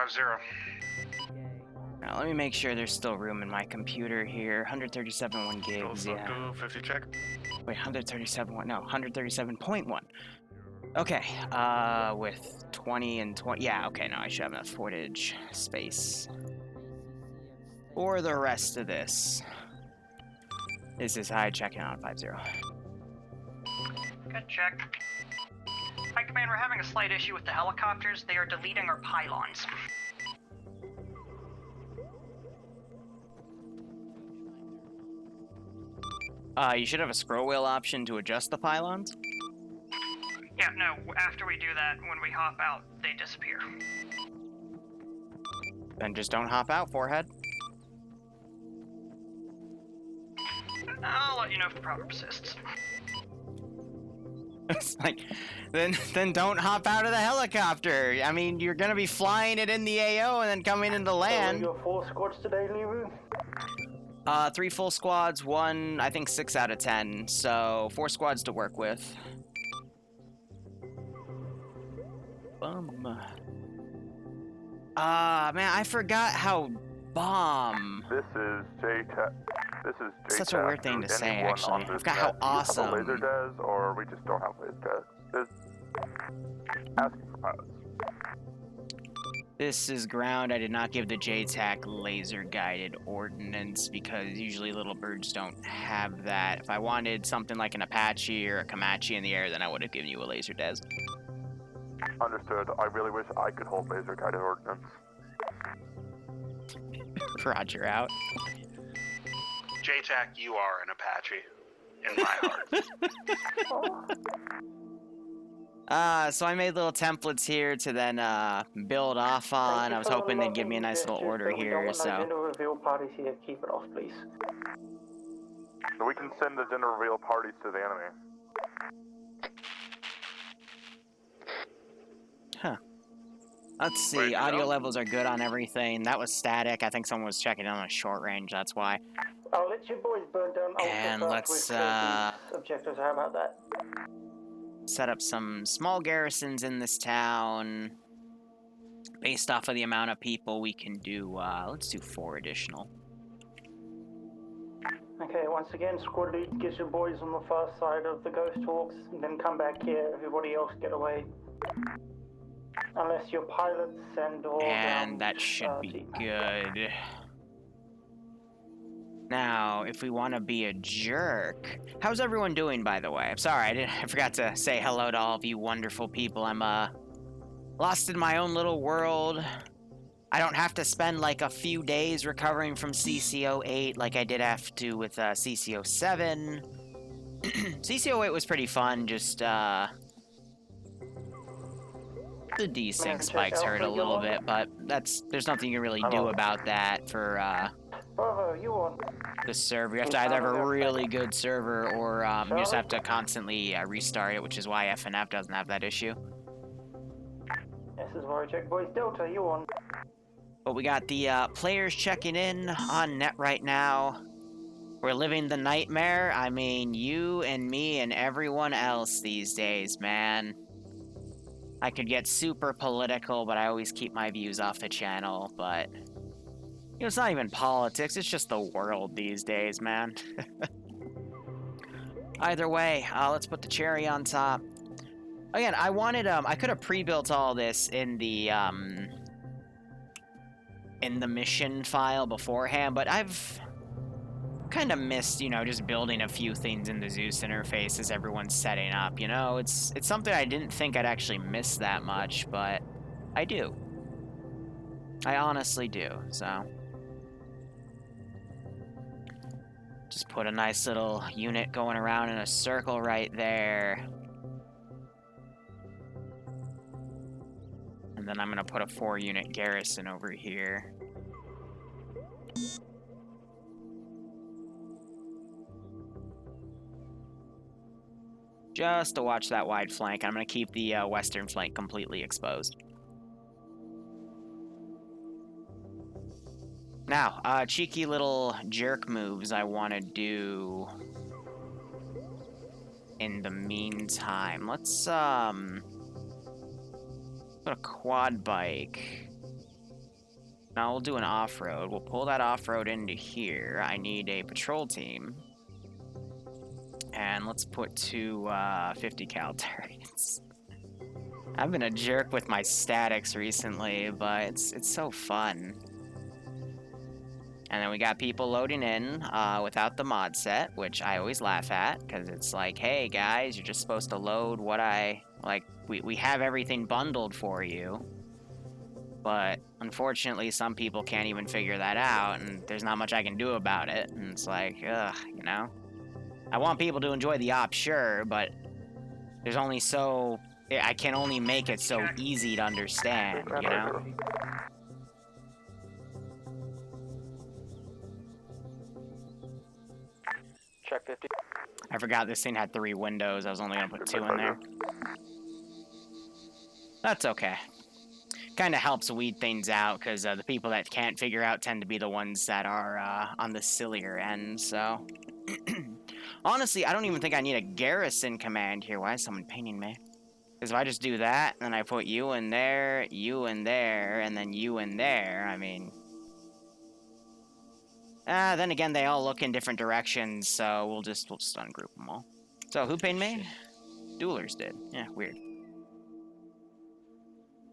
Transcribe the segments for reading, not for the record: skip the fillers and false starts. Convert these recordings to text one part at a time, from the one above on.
50. Now, let me make sure there's still room in my computer here. 137.1 gigs, yeah. 50 check. Wait, 137.1, no, 137.1. Okay, with 20 and 20, yeah, okay, no, I should have enough footage space for the rest of this. This is high checking out 50. Good check. High Command, we're having a slight issue with the helicopters. They are deleting our pylons. You should have a scroll wheel option to adjust the pylons. Yeah, no, after we do that, when we hop out, they disappear. Then just don't hop out, forehead. I'll let you know if the problem persists. It's like, then don't hop out of the helicopter. I mean, you're gonna be flying it in the AO and then coming into land. So, your 4 squads today, Liru? 3 full squads, 1, I think 6 out of 10. So 4 squads to work with. Man, I forgot how bomb. This is J-Tech. This is J-Tech. Such a weird thing to say, actually. I forgot how awesome. Do you have a laser des, or we just don't have laser des? Asking for pilots. This is ground. I did not give the JTAC laser-guided ordnance because usually little birds don't have that. If I wanted something like an Apache or a Comanche in the air, then I would have given you a laser des. Understood. I really wish I could hold laser-guided ordnance. Roger out. JTAC, you are an Apache. In my heart. So I made little templates here to then build off on. I was hoping they'd give me a nice little order here, so. Reveal parties here. Keep it off, please. So we can send the gender reveal parties to the enemy. Huh. Let's see, audio levels are good on everything. That was static. I think someone was checking on a short range, that's why. I'll let you boys burn down. And let's, objectives, how about that? set up some small garrisons in this town. Based off of the amount of people we can do, let's do 4 additional. Okay, once again, squad lead, get your boys on the far side of the Ghost Hawks, and then come back here. Everybody else get away. Unless you're pilots and all. And that should be good. Now, if we want to be a jerk, how's everyone doing, by the way? I'm sorry, I forgot to say hello to all of you wonderful people. I'm lost in my own little world. I don't have to spend like a few days recovering from CCO8 like I did have to with CCO7. CCO8 was pretty fun, just the desync spikes hurt a little bit, but there's nothing you can really do about that for Bravo, you on? the server. You have to either have a really good server or you just have to constantly restart it, which is why FNF doesn't have that issue. This is Wojciech. Boys, Delta, you on? But we got the players checking in on net right now. We're living the nightmare. I mean, you and me and everyone else these days, man. I could get super political, but I always keep my views off the channel, but you know, it's not even politics, it's just the world these days, man. Either way, let's put the cherry on top. Again, I wanted, I could have pre-built all this in the mission file beforehand, but I've kind of missed, you know, just building a few things in the Zeus interface as everyone's setting up, you know? It's something I didn't think I'd actually miss that much, but I do. I honestly do, so. Just put a nice little unit going around in a circle right there. And then I'm gonna put a 4-unit garrison over here. Just to watch that wide flank. I'm gonna keep the western flank completely exposed. Now, cheeky little jerk moves I want to do in the meantime. Let's, put a quad bike Now we'll do an off-road. We'll pull that off-road into here. I need a patrol team. And let's put two 50 cal turrets. I've been a jerk with my statics recently, but it's so fun. And then we got people loading in without the mod set, which I always laugh at, because it's like, hey guys, you're just supposed to load what we have everything bundled for you. But unfortunately, some people can't even figure that out, and there's not much I can do about it. And it's like, ugh, you know? I want people to enjoy the op, sure, but there's only so... I can only make it so easy to understand, you know? Check 50. I forgot this thing had 3 windows. I was only going to put 2 in there. That's okay. Kind of helps weed things out, because the people that can't figure out tend to be the ones that are on the sillier end, so... Honestly, I don't even think I need a garrison command here. Why is someone pinging me? Because if I just do that, and then I put you in there, and then you in there, I mean... then again, they all look in different directions, so we'll just ungroup them all. So, who pinged me? Duelers did. Yeah, weird.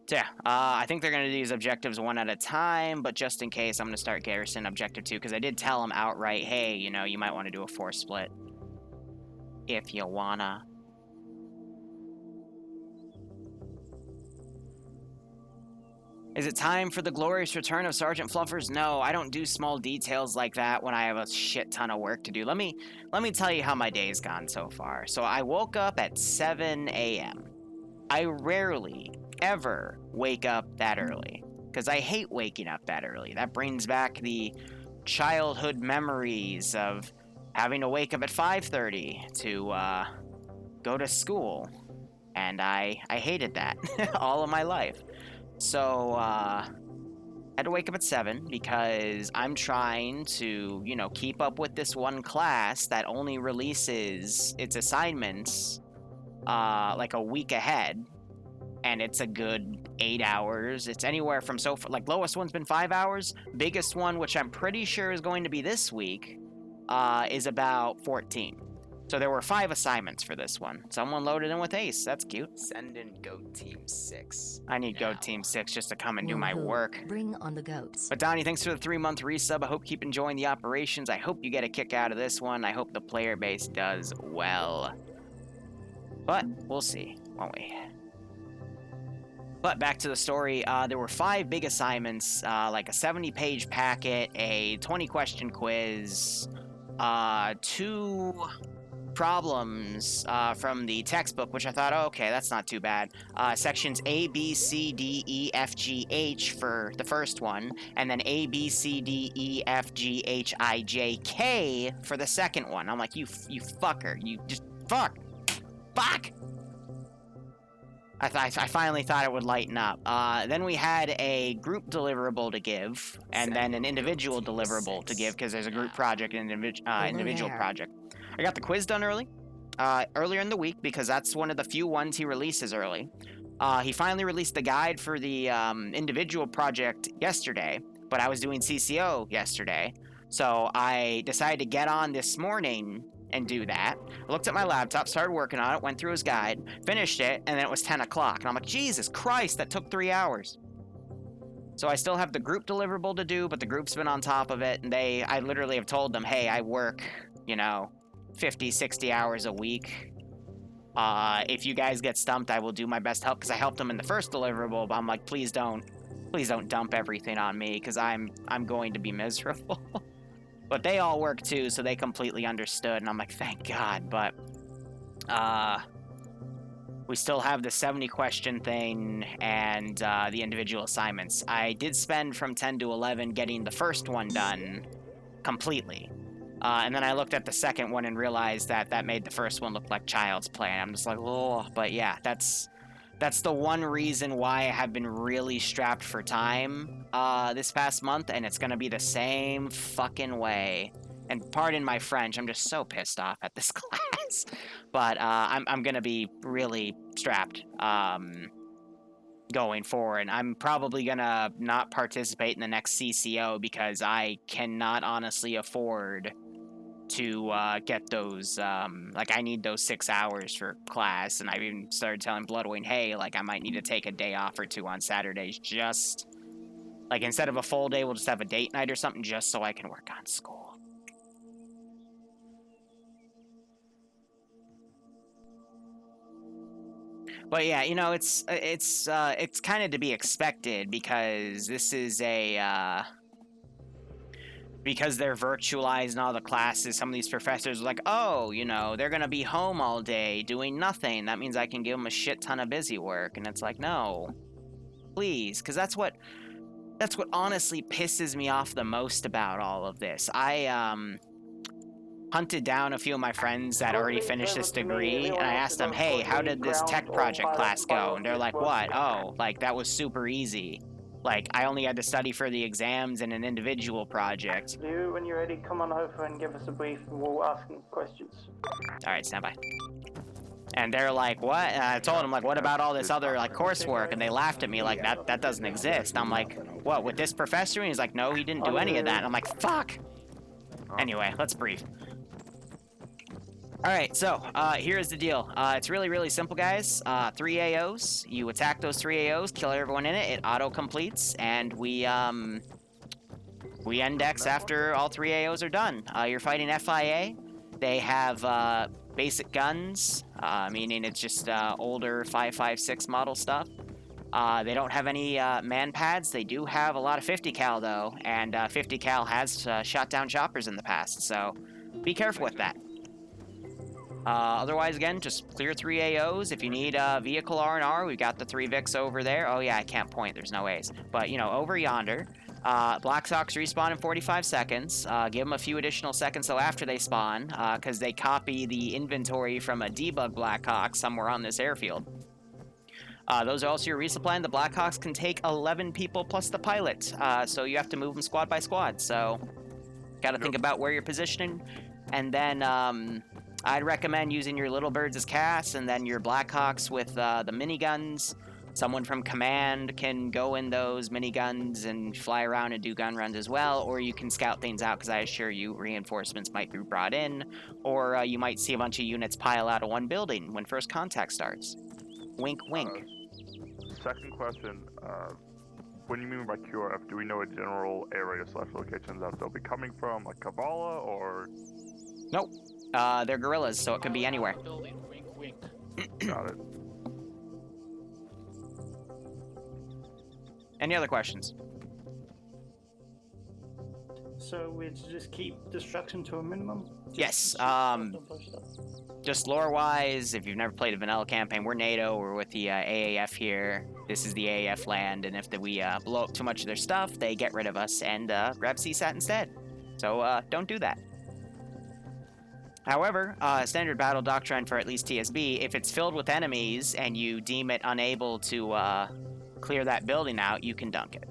So yeah, I think they're going to do these objectives one at a time, but just in case, I'm going to start Garrison Objective 2, because I did tell them outright, hey, you know, you might want to do a 4 split. If you wanna. Is it time for the glorious return of Sergeant Fluffers? No, I don't do small details like that when I have a shit ton of work to do. Let me tell you how my day's gone so far. So I woke up at 7 a.m. I rarely ever wake up that early, because I hate waking up that early. That brings back the childhood memories of having to wake up at 5:30 to go to school, and I hated that all of my life. So I had to wake up at 7 because I'm trying to, you know, keep up with this one class that only releases its assignments like a week ahead. And it's a good 8 hours. It's anywhere from like lowest one's been 5 hours. Biggest one, which I'm pretty sure is going to be this week, is about 14. So there were 5 assignments for this one. Someone loaded in with Ace. That's cute. Send in Goat Team 6. I need Goat Team 6 just to come and do my work. Bring on the goats. But Donnie, thanks for the 3-month resub. I hope you keep enjoying the operations. I hope you get a kick out of this one. I hope the player base does well. But we'll see, won't we? But back to the story, there were 5 big assignments, like a 70-page packet, a 20-question quiz, 2 problems from the textbook, which I thought, oh, okay, that's not too bad. Sections A, B, C, D, E, F, G, H for the first one, and then A, B, C, D, E, F, G, H, I, J, K for the second one. I'm like, you fucker, you just, fuck! I finally thought it would lighten up. Then we had a group deliverable to give, and then an individual deliverable to give, because there's a group project and an individual project. I got the quiz done earlier in the week, because that's one of the few ones he releases early. He finally released the guide for the individual project yesterday, but I was doing CCO yesterday, so I decided to get on this morning and do that. I looked at my laptop, started working on it, went through his guide, finished it, and then it was 10 o'clock. And I'm like, Jesus Christ, that took 3 hours. So I still have the group deliverable to do, but the group's been on top of it, and I literally have told them, hey, I work, 50, 60 hours a week. If you guys get stumped, I will do my best to help, because I helped them in the first deliverable, but I'm like, please don't dump everything on me, because I'm going to be miserable. But they all work too, so they completely understood, and I'm like, thank God. But we still have the 70-question thing and the individual assignments. I did spend from 10 to 11 getting the first one done completely. And then I looked at the second one and realized that made the first one look like child's play. And I'm just like, oh, but yeah, that's the one reason why I have been really strapped for time this past month, and it's gonna be the same fucking way. And pardon my French, I'm just so pissed off at this class. But I'm gonna be really strapped. going forward. I'm probably gonna not participate in the next CCO because I cannot honestly afford to get those, like, I need those 6 hours for class, and I even started telling Bloodwing, hey, like, I might need to take a day off or two on Saturdays, just, like, instead of a full day, we'll just have a date night or something, just so I can work on school. But yeah, you know, it's kind of to be expected, because this is a, because they're virtualized and all the classes, some of these professors are like, oh, you know, they're going to be home all day doing nothing. That means I can give them a shit ton of busy work. And it's like, no, please. Because that's what honestly pisses me off the most about all of this. I, hunted down a few of my friends that already finished this degree, and I asked them, hey, how did this tech project class go? And they're like, what? Oh, like, that was super easy. Like, I only had to study for the exams and an individual project. Liru, when you're ready, come on over and give us a brief, and we'll ask them questions. All right, stand by. And they're like, what? And I told them, like, what about all this other, like, coursework? And they laughed at me like, that doesn't exist. I'm like, what, with this professor? And he's like, no, he didn't do any of that. And I'm like, fuck. Anyway, let's brief. All right, so here's the deal. It's really, really simple, guys. 3 AOs. You attack those 3 AOs, kill everyone in it. It auto-completes, and we index after all 3 AOs are done. You're fighting FIA. They have basic guns, meaning it's just older 5.56 model stuff. They don't have any man pads. They do have a lot of 50 cal though, and 50 cal has shot down choppers in the past, so be careful with that. Otherwise, again, just clear 3 AOs. If you need vehicle R&R, we've got the 3 Vics over there. Oh yeah, I can't point, there's no A's. But, you know, over yonder, Black Sox respawn in 45 seconds. Give them a few additional seconds so after they spawn, because they copy the inventory from a debug Blackhawk somewhere on this airfield. Those are also your resupply, and the Blackhawks can take 11 people plus the pilot, so you have to move them squad by squad. So, gotta think about where you're positioning, and then, I'd recommend using your little birds as casts, and then your Blackhawks with the miniguns. Someone from command can go in those miniguns and fly around and do gun runs as well, or you can scout things out, because I assure you reinforcements might be brought in, or you might see a bunch of units pile out of one building when first contact starts. Wink, wink. Second question, what do you mean by QRF? Do we know a general area / locations that they'll be coming from, like Kavala, or? Nope. They're guerrillas, so it could be anywhere. Building. Wink, wink. Got it. Any other questions? So we just keep destruction to a minimum? Yes, just lore-wise, if you've never played a vanilla campaign, we're NATO, we're with the AAF here. This is the AAF land, and if we blow up too much of their stuff, they get rid of us and grab CSAT instead. So don't do that. However, standard battle doctrine for at least TSB, if it's filled with enemies and you deem it unable to clear that building out, you can dunk it.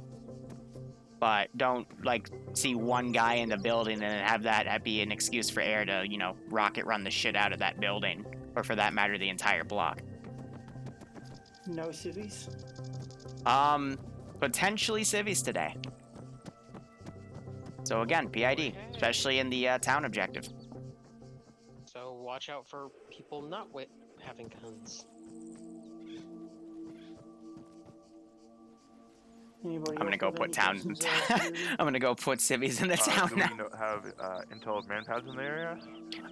But don't, like, see one guy in the building and have that be an excuse for air to, you know, rocket run the shit out of that building, or for that matter, the entire block. No civvies? Potentially civvies today. So again, PID, especially in the town objective. So watch out for people not having guns. Anybody I'm gonna else go have put any towns. questions, I'm gonna go put civvies in the town Do now. we have intel of manpads in the area?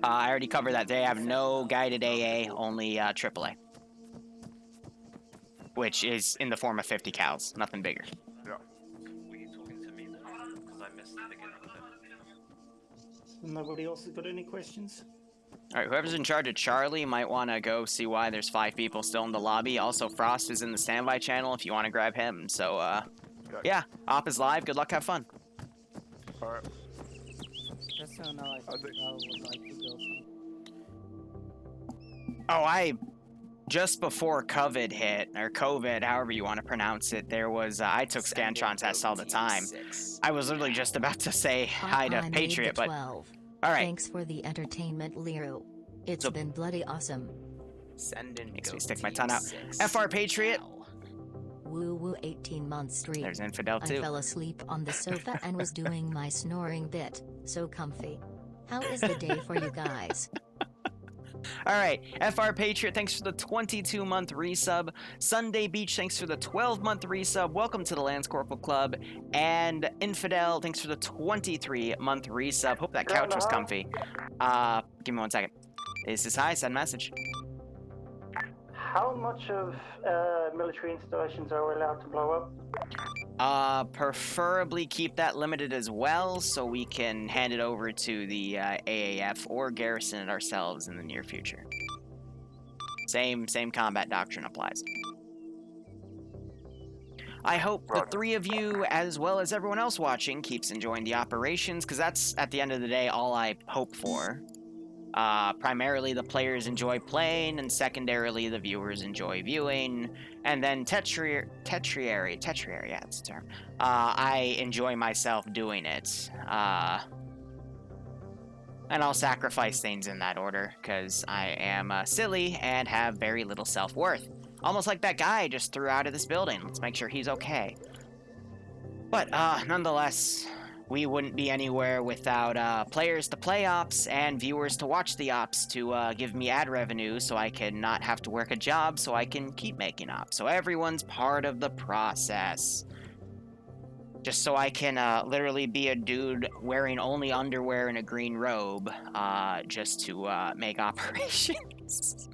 I already covered that. They have no guided AA, only AAA, which is in the form of 50 cals, nothing bigger. Yeah. Were you talking to me then? Because I missed the beginning of it. Nobody else has got any questions? All right, whoever's in charge of Charlie might want to go see why there's 5 people still in the lobby. Also, Frost is in the standby channel if you want to grab him. So, yeah, Op is live. Good luck, have fun. Alright. Just so now I would like to go. Oh, just before COVID hit, or COVID, however you want to pronounce it, there was, I took Scantron tests all the time. I was literally just about to say hi to Patriot, but... 12. All right. Thanks for the entertainment, Liru. It's been bloody awesome. Send in. Makes go me stick my Team tongue out. 6. FR Patriot. Now. woo 18-month streak. There's Infidel I too. fell asleep on the sofa and was doing my snoring bit. So comfy. How is the day for you guys? All right, FR Patriot, thanks for the 22-month resub. Sunday Beach, thanks for the 12-month resub. Welcome to the Lance Corporal Club. And Infidel, thanks for the 23-month resub. Hope that couch was comfy. Give me 1 second. This is hi, send message. How much of military installations are we allowed to blow up? Preferably keep that limited as well, so we can hand it over to the AAF or garrison it ourselves in the near future. Same combat doctrine applies. I hope the three of you, as well as everyone else watching, keeps enjoying the operations, because that's, at the end of the day, all I hope for. Primarily, the players enjoy playing, and secondarily, the viewers enjoy viewing. And then tertiary, yeah, that's the term. I enjoy myself doing it. And I'll sacrifice things in that order, because I am silly and have very little self-worth. Almost like that guy I just threw out of this building. Let's make sure he's okay. But, nonetheless, we wouldn't be anywhere without players to play ops and viewers to watch the ops to give me ad revenue so I can not have to work a job so I can keep making ops. So everyone's part of the process. Just so I can literally be a dude wearing only underwear and a green robe just to make operations.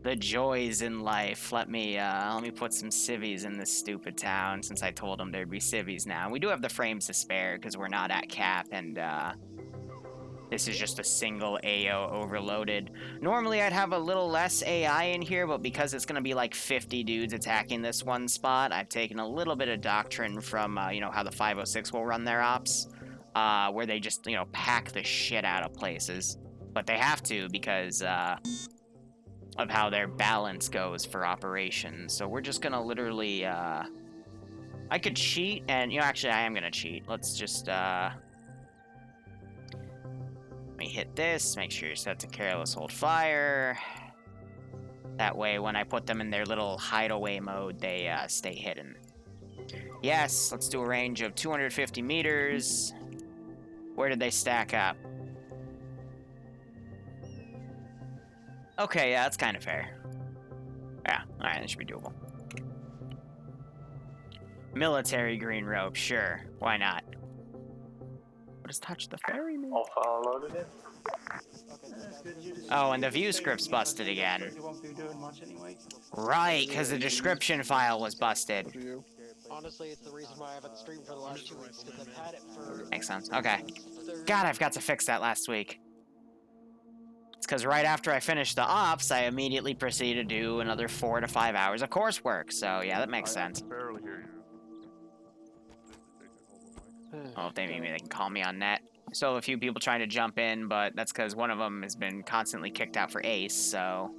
The joys in life. Let me put some civvies in this stupid town, since I told them there'd be civvies now. We do have the frames to spare because we're not at cap, and this is just a single AO overloaded. Normally I'd have a little less AI in here, but because it's gonna be like 50 dudes attacking this one spot, I've taken a little bit of doctrine from you know, how the 506 will run their ops, where they just, you know, pack the shit out of places. But they have to, because of how their balance goes for operations. So we're just gonna literally, I could cheat, and, you know, actually I am gonna cheat. Let's just, let me hit this, make sure you're set to careless hold fire. That way, when I put them in their little hideaway mode, they, stay hidden. Yes, let's do a range of 250 meters. Where did they stack up? Okay, yeah, that's kind of fair. Yeah, alright, that should be doable. Military green robe, sure. Why not? What does touch the ferry mean? Alpha loaded in. Oh, and the view script's busted again. You won't be doing much anyway. Right, because the description file was busted. Honestly, it's the reason why I haven't streamed for the last 2 weeks, because I've had it for... Makes sense. Okay. God, I've got to fix that last week. It's because right after I finished the ops, I immediately proceeded to do another 4 to 5 hours of coursework. So, yeah, that makes sense. I barely hear you. Oh, if they maybe they can call me on net. Still have a few people trying to jump in, but that's because one of them has been constantly kicked out for ace, so...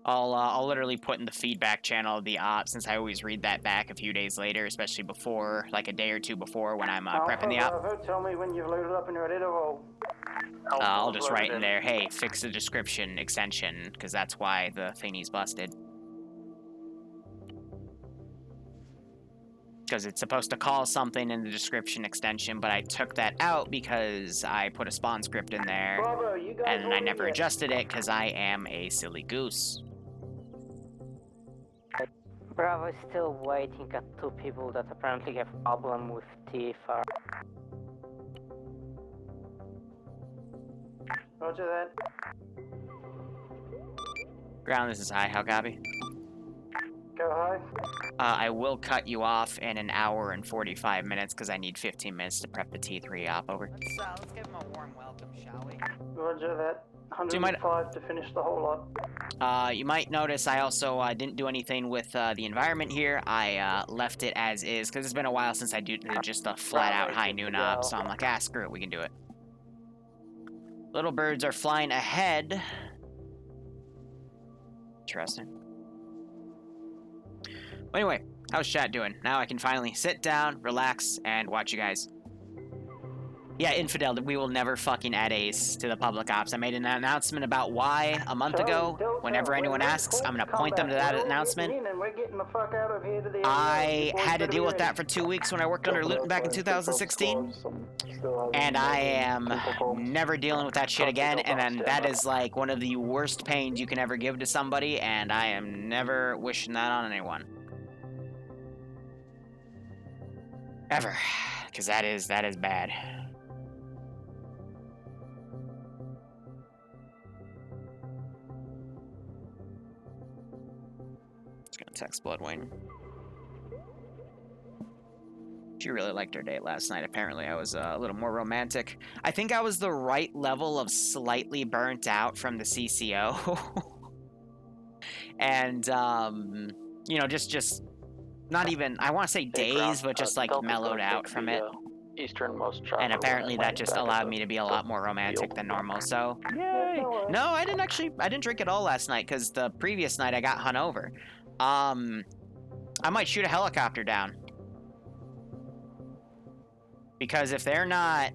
I'll literally put in the feedback channel of the ops, since I always read that back a few days later, especially before, like a day or two before when I'm prepping the op. Bravo, tell me when you've loaded up and ready to roll. I'll just write in there, hey, fix the description extension, because that's why the thingy's busted. Because it's supposed to call something in the description extension, but I took that out because I put a spawn script in there, Bravo, you guys and I never yet? adjusted it because I am a silly goose. Bravo is still waiting at 2 people that apparently have problem with TFR. Roger that. Ground, this is high. How copy? Go high. I will cut you off in an hour and 45 minutes because I need 15 minutes to prep the T3 op over. Let's give him a warm welcome, shall we? Roger that. 105 to finish the whole lot. You might notice I also didn't do anything with the environment here. I left it as is because it's been a while since I did just a flat out high noon op, so I'm like, ah, screw it, we can do it. Little birds are flying ahead. Interesting. Anyway, how's chat doing? Now I can finally sit down, relax, and watch you guys. Yeah, infidel, we will never fucking add Ace to the public ops. I made an announcement about why a month ago. Whenever anyone asks, I'm gonna point them to that announcement. I had to deal with that for 2 weeks when I worked under Luton back in 2016. And I am never dealing with that shit again. And then that is like one of the worst pains you can ever give to somebody. And I am never wishing that on anyone. Ever. Because that is bad. Text Bloodwing. She really liked her date last night. Apparently, I was a little more romantic. I think I was the right level of slightly burnt out from the CCO. And, you know, just not even, I want to say days, but just like mellowed out from it. Easternmost And apparently that just allowed me to be a lot more romantic than normal, so yay! No, I didn't drink at all last night, because the previous night I got hungover. I might shoot a helicopter down. Because if they're not...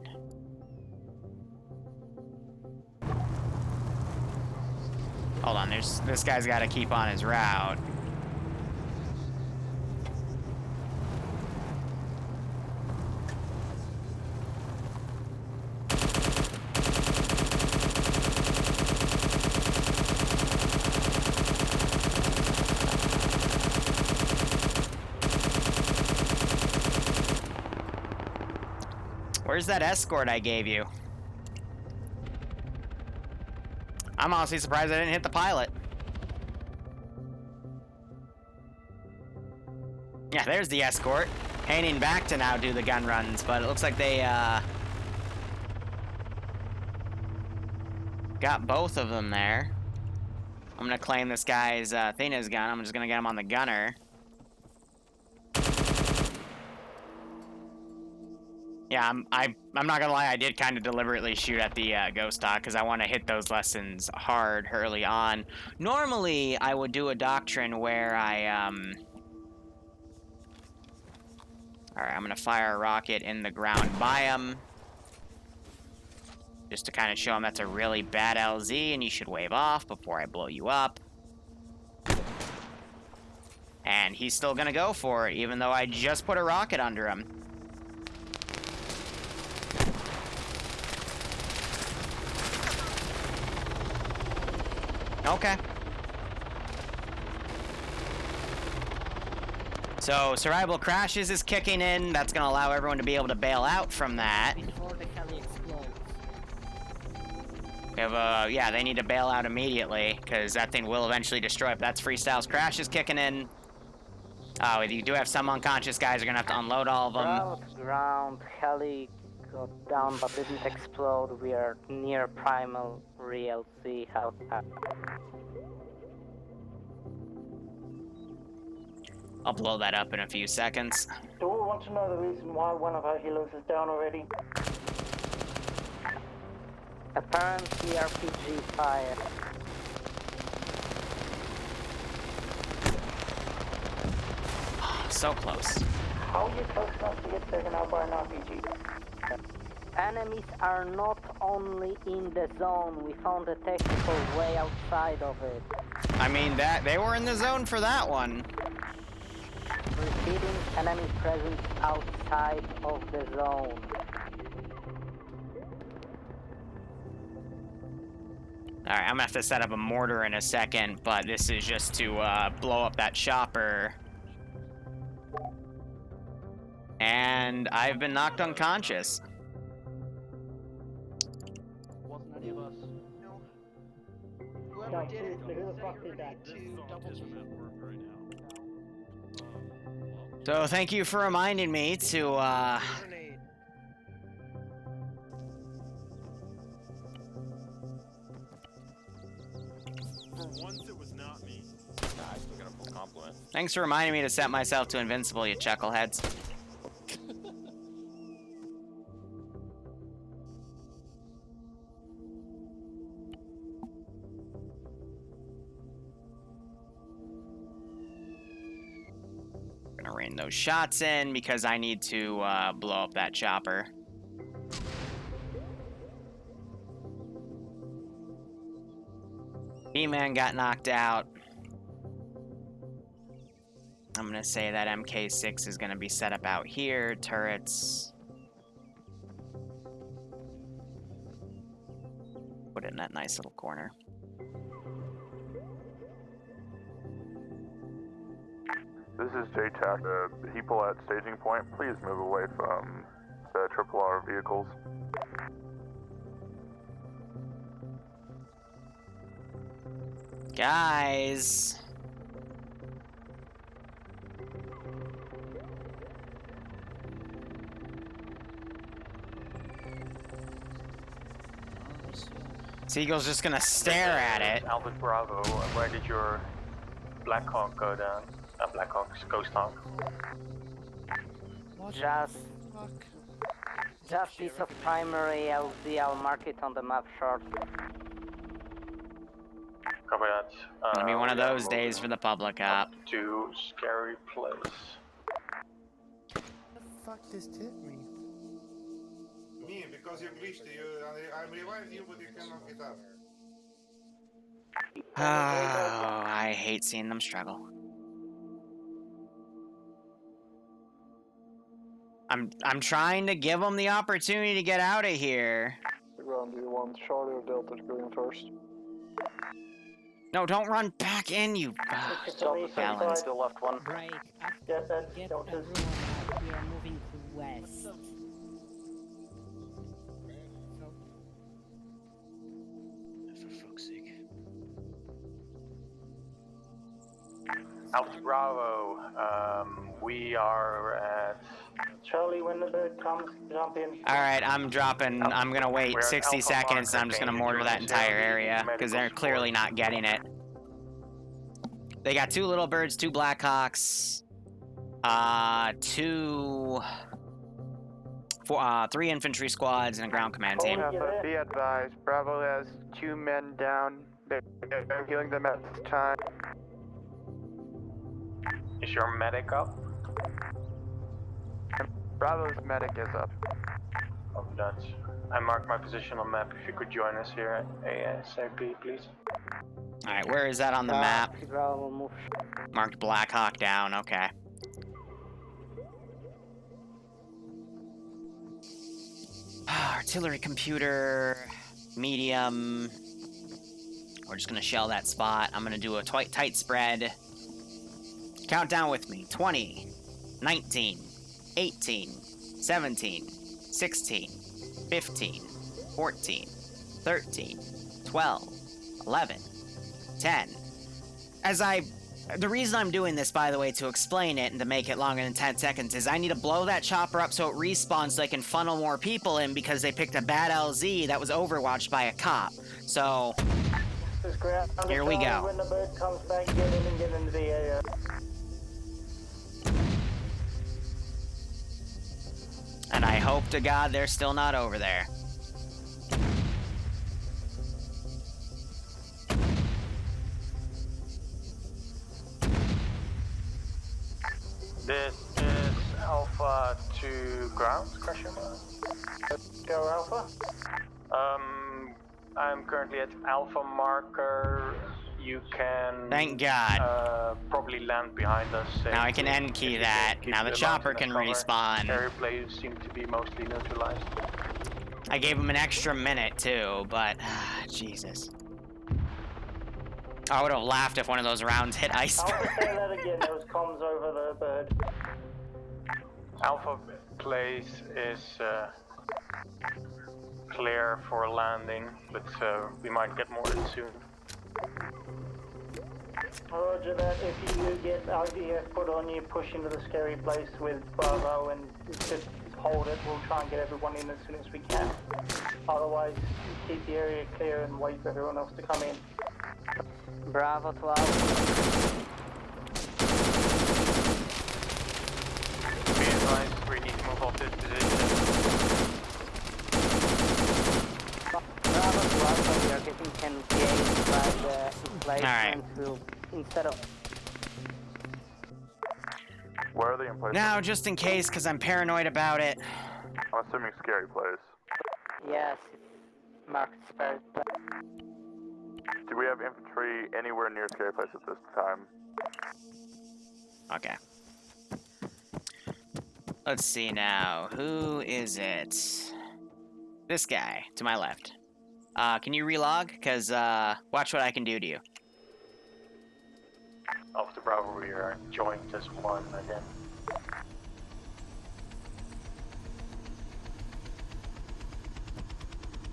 Hold on, this guy's got to keep on his route. Where's that escort I gave you? I'm honestly surprised I didn't hit the pilot. Yeah, there's the escort. Heading back to now do the gun runs, but it looks like they, got both of them there. I'm gonna claim this guy's, Athena's gun. I'm just gonna get him on the gunner. Yeah, I'm not gonna lie, I did kind of deliberately shoot at the ghost dock because I want to hit those lessons hard early on. Normally, I would do a doctrine where I, Alright, I'm gonna fire a rocket in the ground by him. Just to kind of show him that's a really bad LZ and you should wave off before I blow you up. And he's still gonna go for it, even though I just put a rocket under him. Okay. So, survivable crashes is kicking in. That's going to allow everyone to be able to bail out from that. Before the heli explodes. We have, yeah, they need to bail out immediately, because that thing will eventually destroy it. That's Freestyle's crash is kicking in. Oh, you do have some unconscious guys. You're going to have to unload all of them. Ground, heli got down but didn't explode. We are near primal RLC. How I'll blow that up in a few seconds. Do we want to know the reason why one of our healers is down already? apparently RPG fire. So close. How are you close enough to get taken out by an RPG? Enemies are not only in the zone, we found a technical way outside of it. I mean, they were in the zone for that one. Repeating, enemy presence outside of the zone. Alright, I'm gonna have to set up a mortar in a second, but this is just to blow up that chopper. And I've been knocked unconscious. Wasn't any of us. No. No, Whoever did it, seriously, who the fuck did that? So thank you for reminding me to Grenade. For once, it was not me. Nah, I still got a full compliment. thanks for reminding me to set myself to invincible, you chuckleheads. Gonna rain those shots in because I need to blow up that chopper. B-man got knocked out. I'm gonna say that MK6 is gonna be set up out here. Turrets. Put it in that nice little corner. This is JTAC. The people at staging point, please move away from the RRR vehicles. Guys. Seagull's just gonna stare at it. Albert Bravo, where did your Black Hawk go down? Black Hawk's Ghost Hawk. Just piece of primary LZ, I'll mark it on the map short. Copy that. Gonna be one of we are those days for the public op. To Scary Place. The fuck just hit me? Me, because you glitched. I revived you, but you cannot get up. Oh, I hate seeing them struggle. I'm trying to give them the opportunity to get out of here. Ground D1, Charlie or Delta going first. No, don't run back in, you felons. The left one. Break. Get that, Get Deltas. everyone out. We are moving west. For fuck's sake. Alpha Bravo, we are at... Charlie, when the bird comes, jump in. Alright, I'm dropping. I'm gonna wait We're at 60 Alpha seconds and Mark, I'm just gonna okay, mortar that enjoy entire the area because they're medical clearly support. not getting it. They got 2 little birds, 2 Blackhawks, 3 infantry squads, and a ground command team. Be advised, Bravo has 2 men down. They're healing them at this time. Is your medic up? Bravo's medic is up. Oh, that's... I marked my position on map. If you could join us here at ASAP, please. Alright, where is that on the map? Bravo, move. Marked Blackhawk down, okay. Artillery computer, medium. We're just gonna shell that spot. I'm gonna do a tight spread. Count down with me. 20, 19, 18, 17, 16, 15, 14, 13, 12, 11, 10. The reason I'm doing this, by the way, to explain it and to make it longer than 10 seconds is I need to blow that chopper up so it respawns so I can funnel more people in because they picked a bad LZ that was overwatched by a cop. So, here we go. When the bird comes back, get in and get into the area. And I hope to God they're still not over there. This is Alpha to ground, question mark. Go Alpha. I'm currently at Alpha marker. You can... Thank God. Probably land behind us. Now I can end key that. Now the chopper can respawn. Area players seem to be mostly neutralized. I gave him an extra minute too, but Jesus. I would have laughed if one of those rounds hit iceberg. Alpha, say that again. There was comms over the bird. Alpha place is clear for landing, but we might get more soon. Roger that. If you do get IDF put on you, push into the scary place with Bravo and just hold it. We'll try and get everyone in as soon as we can. Otherwise, keep the area clear and wait for everyone else to come in. Bravo 12. Be advised, we need to move off this position. Bravo 12, we are getting engaged by the emplacement. We'll, instead of... Where are the emplacements? Now, just in case, because I'm paranoid about it. I'm assuming scary place. Yes, it's marked spared. Do we have infantry anywhere near Scary Place at this time? Okay. Let's see now. Who is it? This guy, to my left. Can you relog? Because, watch what I can do to you. Alpha Bravo, we are joined as one again.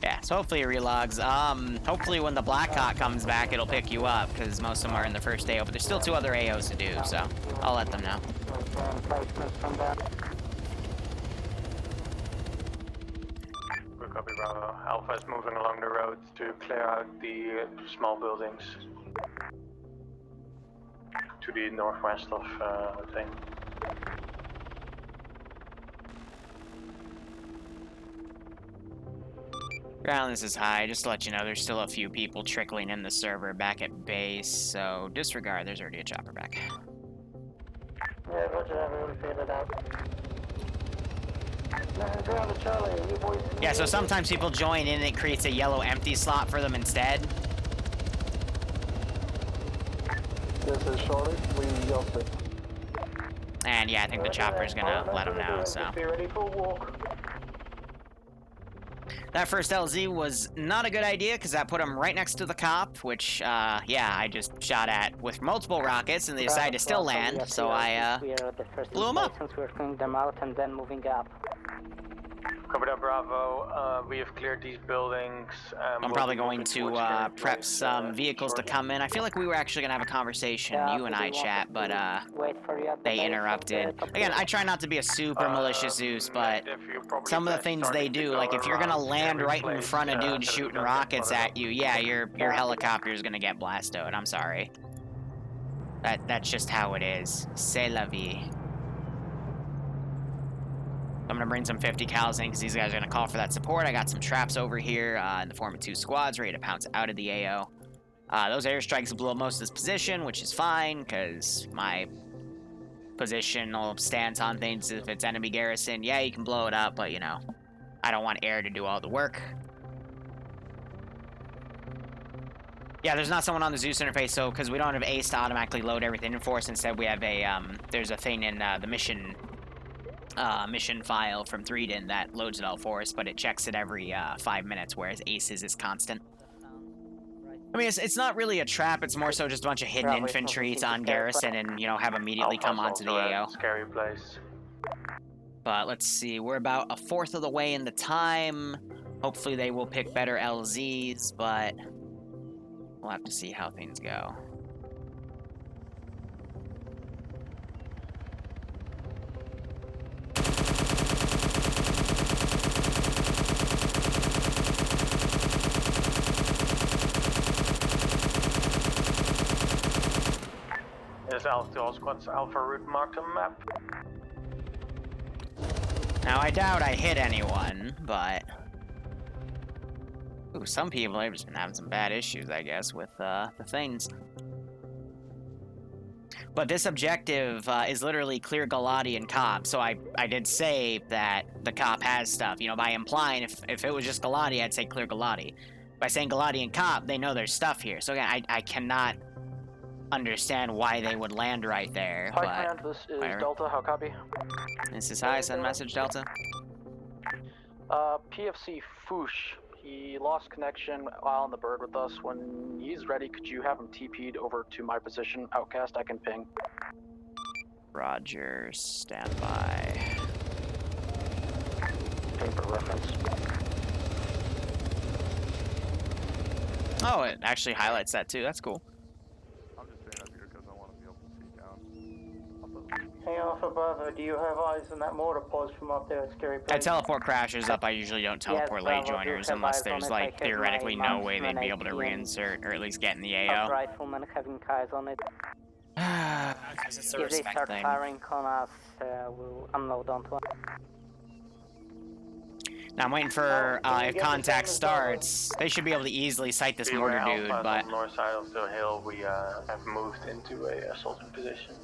Yeah, so hopefully it relogs. Hopefully when the Black Hawk comes back, it'll pick you up, because most of them are in the first AO, but there's still 2 other AOs to do, so I'll let them know. Good copy, Bravo. Alpha is moving along the road to clear out the small buildings to the northwest of the thing. Ground is high, just to let you know, there's still a few people trickling in the server back at base, so disregard, there's already a chopper back. Yeah, roger that, we already figured it out. Ground to Charlie, you boys... Yeah, so sometimes people join in and it creates a yellow empty slot for them instead. This is Charlie, we yelled it. And yeah, I think the chopper's gonna let them know, so. Be ready for a walk. That first LZ was not a good idea, because that put him right next to the cop, which, yeah, I just shot at with multiple rockets, and they decided to still land, so I, blew them up. Since we're clearing them out and then moving up. Copy that, Bravo. We have cleared these buildings. I'm probably going to prep some vehicles to come in. I feel like we were actually going to have a conversation, you and I, chat, but they interrupted. Again, I try not to be a super malicious Zeus, but some of the things they do, like if you're going to land right in front of dudes shooting rockets at you, yeah, your helicopter's going to get blasted. I'm sorry. That's just how it is. C'est la vie. I'm going to bring some 50 cals in because these guys are going to call for that support. I got some traps over here in the form of 2 squads ready to pounce out of the AO. Those airstrikes blew up most of this position, which is fine because my positional stance on things, if it's enemy garrison, yeah, you can blow it up, but, you know, I don't want air to do all the work. Yeah, there's not someone on the Zeus interface, so because we don't have ACE to automatically load everything in for us, instead we have a, there's a thing in the mission file from 3DIN that loads it all for us, but it checks it every 5 minutes, whereas ACES is constant. I mean, it's not really a trap, it's more so just a bunch of hidden infantry to on garrison and, you know, have immediately come onto the AO. Scary place. But let's see, we're about 1/4 of the way in the time. Hopefully they will pick better LZs, but we'll have to see how things go. Is Alpha all squads Alpha route marked on the map? Now, I doubt I hit anyone, but... Ooh, some people have just been having some bad issues, I guess, with the things. But this objective is literally clear Galati and Cop, so I did say that the Cop has stuff. You know, by implying, if it was just Galati, I'd say clear Galati. By saying Galati and Cop, they know there's stuff here. So again, I cannot understand why they would land right there. Hi, but Command, this is whatever. Delta, how copy? This is hi, send message, Delta. PFC Foosh, he lost connection while on the bird with us. When he's ready, could you have him TP'd over to my position? Outcast, I can ping. Roger, standby. Ping for reference. Oh, it actually highlights that too, that's cool. I'm just saying that here because I want to be able to see down. Hey, Alpha Bravo, do you have eyes on that mortar pause from up there at Scary Place? I teleport crashes up. I usually don't teleport late joiners unless there's like theoretically no way they'd be able to reinsert or at least get in the AO. Rifleman having eyes on it. Because it's a If they respect start thing. firing on us, we'll unload onto them. Now I'm waiting for if contact starts. They should be able to easily sight this mortar dude, but on the north side of the hill, we have moved into a assaulting position.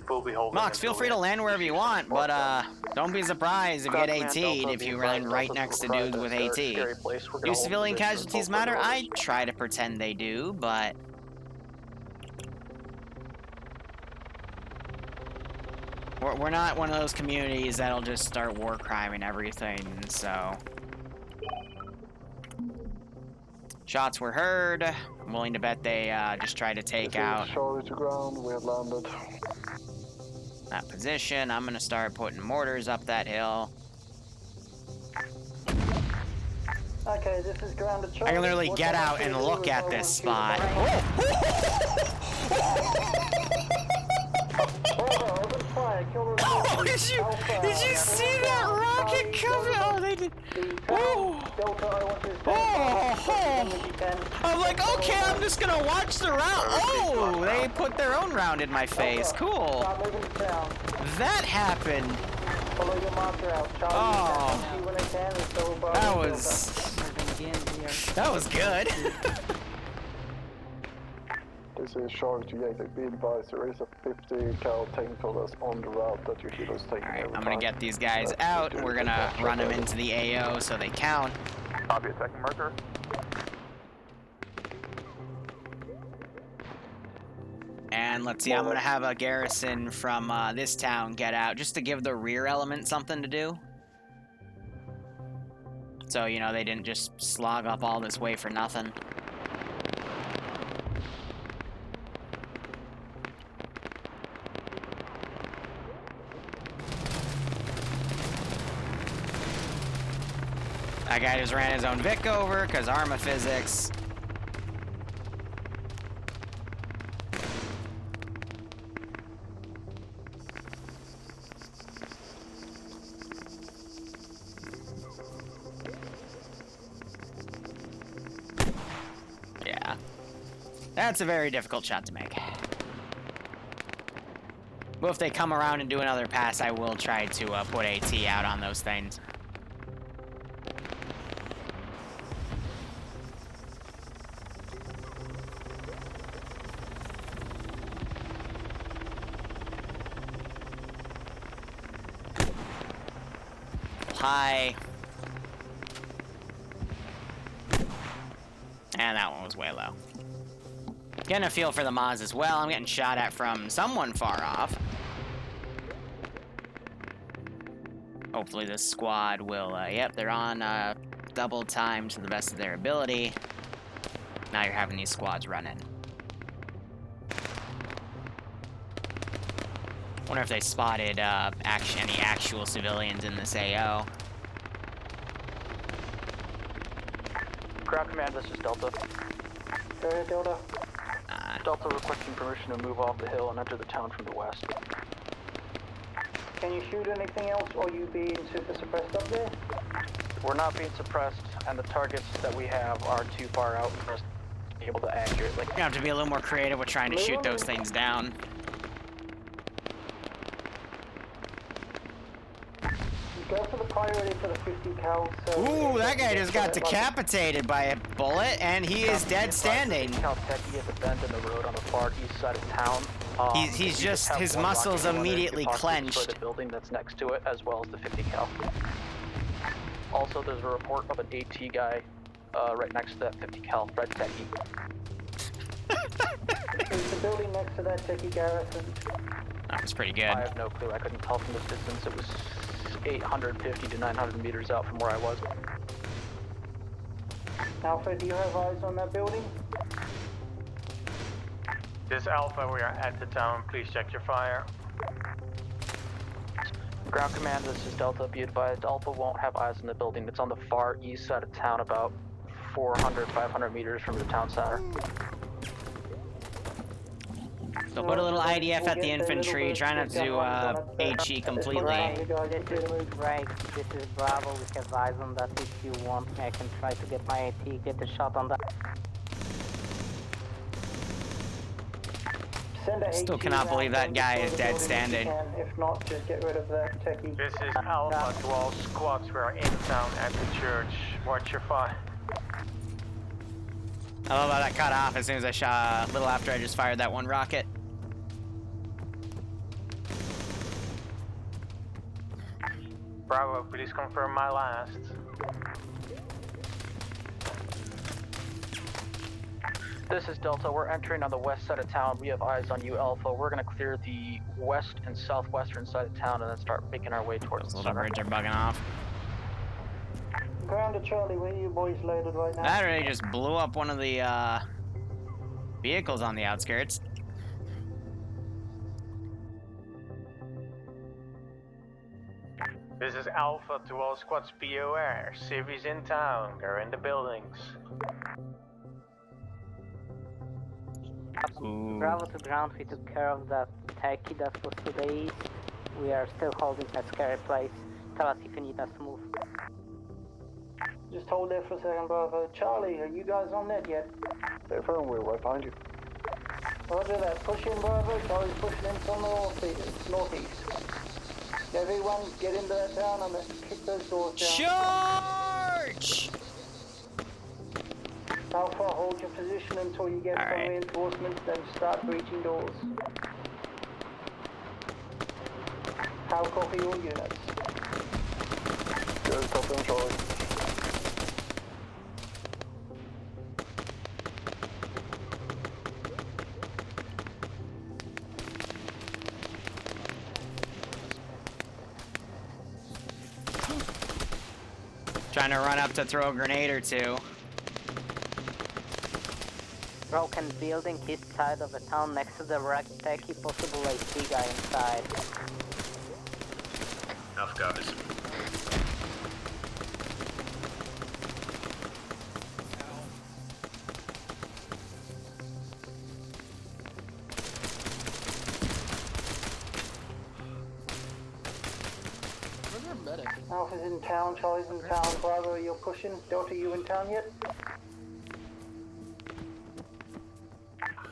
We'll be holding. Mox, feel free to land wherever you want, but don't be surprised if you get AT'd if you land right next to dudes with AT. Do civilian casualties matter? I try to pretend they do, but... We're not one of those communities that'll just start war crime and everything, so... Shots were heard. I'm willing to bet they just tried to take out... Charlie to ground, we have landed. That position. I'm gonna start putting mortars up that hill. Okay, this is grounded. I can literally get out and look at this spot. Oh, did you see that rocket coming? Oh, they did. Oh. I'm like, okay, I'm just gonna watch the round. Oh, they put their own round in my face. Cool. That happened. Oh, that was good. This is Charlie to Yankee. Be advised, there is a 50 cal technical that's on the route that you feel is taking. Alright, I'm gonna get these guys out. We're gonna run them into the AO so they count. Copy a second marker. And let's see, I'm gonna have a garrison from this town get out just to give the rear element something to do. So, you know, they didn't just slog up all this way for nothing. That guy just ran his own Vic over, because Arma physics. Yeah. That's a very difficult shot to make. But if they come around and do another pass, I will try to put AT out on those things. High. And that one was way low. Getting a feel for the Moz as well. I'm getting shot at from someone far off. Hopefully this squad will, yep, they're on double time to the best of their ability. Now you're having these squads running. Wonder if they spotted any actual civilians in this AO. Ground command, this is Delta. Go ahead, Delta. Delta requesting permission to move off the hill and enter the town from the west. Can you shoot anything else, or are you being super suppressed up there? We're not being suppressed, and the targets that we have are too far out for us to be able to accurately. You have to be a little more creative with trying to shoot those things down. Go for the priority for the 50 cal. So ooh, that guy just got decapitated by a bullet, and he is dead standing. Caltech at the bend in the road on the far east side of town. He's just, his muscles immediately clenched. For the building that's next to it, as well as the 50 cal. Also, there's a report of an AT guy right next to that 50 cal, red techie. Is the building next to that techie garrison? That was pretty good. I have no clue. I couldn't tell from the distance. It was 850 to 900 meters out from where I was. Alpha, do you have eyes on that building? This Alpha, we are at the town. Please check your fire. Ground command, this is Delta. Be advised, Alpha won't have eyes on the building. It's on the far east side of town, about 400, 500 meters from the town center. So put a little IDF at the infantry, try not to HE completely. Right, this is Bravo, we have eyes on that if you want. I can try to get my AT, get a shot on that. Still cannot believe that guy is dead standing. If not, just get rid of that techie. This is Alpha to all squads. We are in town at the church. Watch your fire. I love how that cut off as soon as I shot, a little after I just fired that one rocket. Bravo, please confirm my last. This is Delta. We're entering on the west side of town. We have eyes on you, Alpha. We're gonna clear the west and southwestern side of town and then start making our way towards Those the little center. birds are bugging off. Ground to Charlie, where are you boys loaded right now? That really just blew up one of the vehicles on the outskirts. This is Alpha to all squads, be aware. Civvies in town, they're in the buildings. Ooh. Bravo to ground, we took care of that techie that was to the east. We are still holding that scary place. Tell us if you need us to move. Just hold there for a second, Bravo. Charlie, are you guys on net yet? Confirm, we're right behind you. Roger that. Push in, Bravo. Charlie's pushing in from the northeast. Everyone, get into that town and let's kick those doors down. Charge! Alpha, hold your position until you get All some right. reinforcements, then start breaching doors. How copy all units? Good, copy on Charlie. Trying to run up to throw a grenade or two. Broken building, east side of the town, next to the wrecked techie, possible AC guy inside. Enough, guys. Where's our medic? Alpha's in town, Charlie's in town. Bravo, you're pushing. Delta, you in town yet?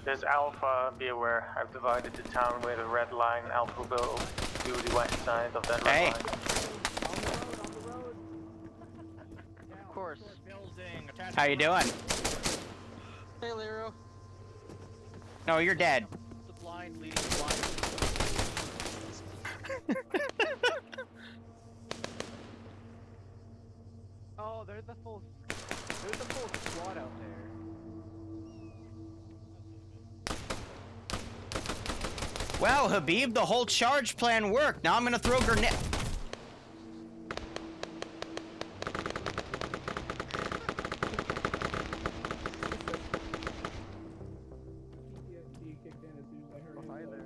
This Alpha, be aware. I've divided the town with a red line. Alpha will do the west side of that red Hey. line. Of course. How you doing? Hey, Liru. No, you're dead. The blind leading the blind. Oh, there's a full squad out there. Well, Habib, the whole charge plan worked. Now I'm gonna throw grenade.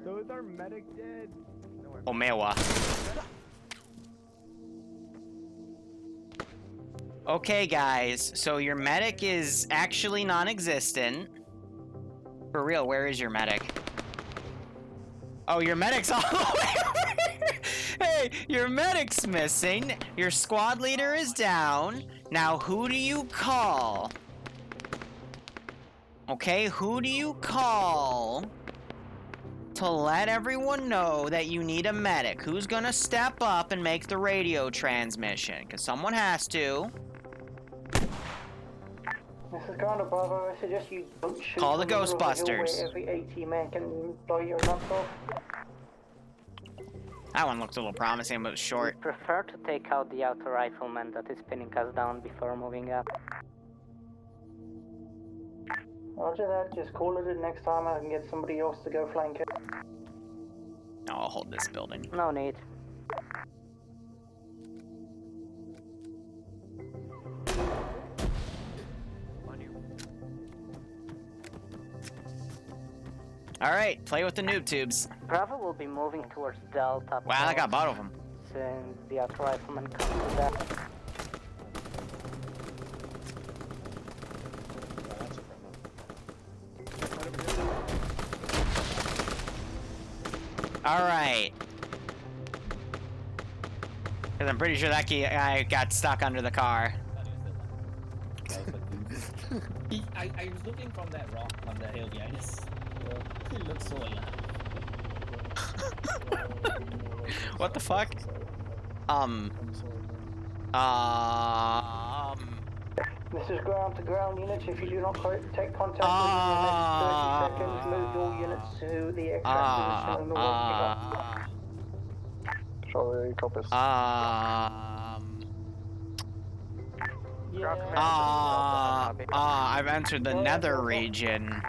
So is our medic dead? Omewa. Okay, guys. So your medic is actually non-existent. For real, where is your medic? Oh, your medic's all the way over here. Hey, your medic's missing. Your squad leader is down. Now, who do you call? Okay, who do you call to let everyone know that you need a medic? Who's gonna step up and make the radio transmission? Because someone has to. This is Commander Bravo. I suggest you don't shoot Call the from middle of hill Ghostbusters. where every AT man can blow your nuts off. That one looked a little promising, but short. We prefer to take out the outer rifleman that is pinning us down before moving up. Roger that. Just call it in next time. I can get somebody else to go flank it. No, I'll hold this building. No need. All right, play with the noob tubes. Bravo will be moving towards Delta. Wow, I got both of them. Since the outer rifleman comes to that. All right. Because I'm pretty sure that guy got stuck under the car. I was looking from that rock on the hill behind us. It looks so alive. What the fuck? This is ground to ground units. If you do not take contact within the next 30 seconds, move all units to the extract position and the Charlie, copies. I've entered the nether region.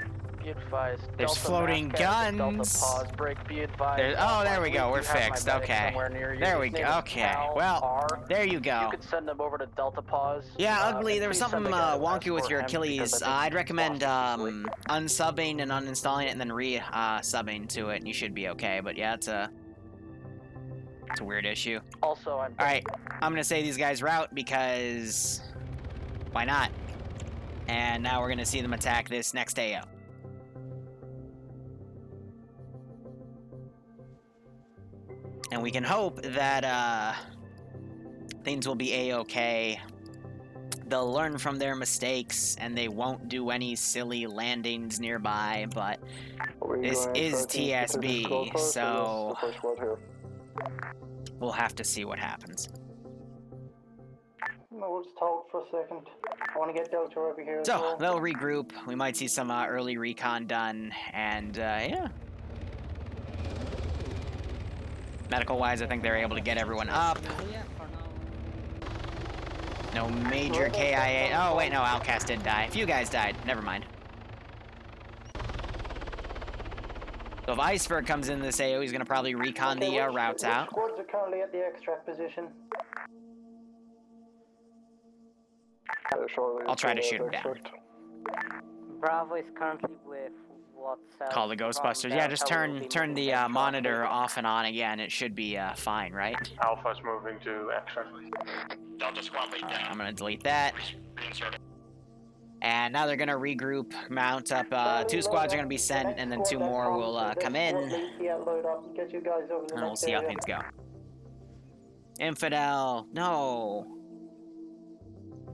Be advised. There's Delta floating Mass, Delta guns. pause break. Be advised. Oh, there we go. We're You have my fixed. medic Okay. somewhere near you. There we His go. name is Okay. Cal Well, R. there you go. You could send them over to Delta pause. Yeah, Ugly, and there was please something send a guy to wonky with escort your him, Achilles. because I think I'd recommend possibly- unsubbing and uninstalling it and then re-subbing to it, and you should be okay. But yeah, it's a weird issue. Also, I'm. Alright, I'm gonna say these guys route because why not? And now we're gonna see them attack this next AO. And we can hope that things will be A-okay. They'll learn from their mistakes and they won't do any silly landings nearby, but this is TSB, so we'll have to see what happens. We'll just hold for a second. I want to get Delta over here as So, well. they'll regroup. We might see some early recon done, and yeah. Medical-wise, I think they're able to get everyone up. No major KIA. Oh, wait, no, Outcast did die. A few guys died. Never mind. So if Iceberg comes in this AO, he's going to probably recon the routes out. Squads are currently at the extract position. I'll try to shoot him down. Bravo is currently with what's Call the Ghostbusters. Yeah, just turn the monitor off and on again. It should be fine, right? Alpha's moving to extract. Delta squad lead down. I'm gonna delete that. And now they're gonna regroup, mount up. 2 squads are gonna be sent, and then 2 more will come in. And we'll see how things go. Infidel, no.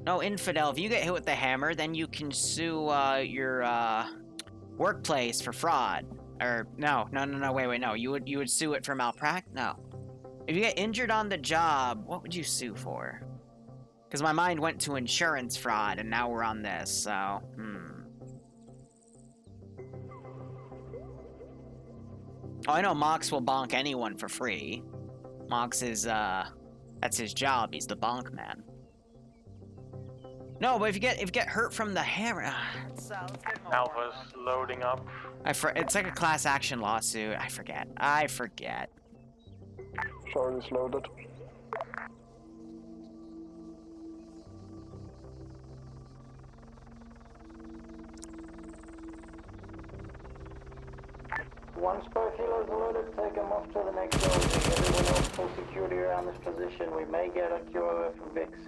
No, Infidel, if you get hit with the hammer, then you can sue your workplace for fraud. Or, no, wait, no. You would sue it for malpractice? No. If you get injured on the job, what would you sue for? Because my mind went to insurance fraud, and now we're on this, so, Oh, I know Mox will bonk anyone for free. Mox is, that's his job. He's the bonk man. No, but if you get hurt from the hammer, Alpha's loading up. it's like a class action lawsuit. I forget. Charlie's loaded. Once both healers are loaded, take them off to the next building. Everyone else full security around this position. We may get a cure from Vix.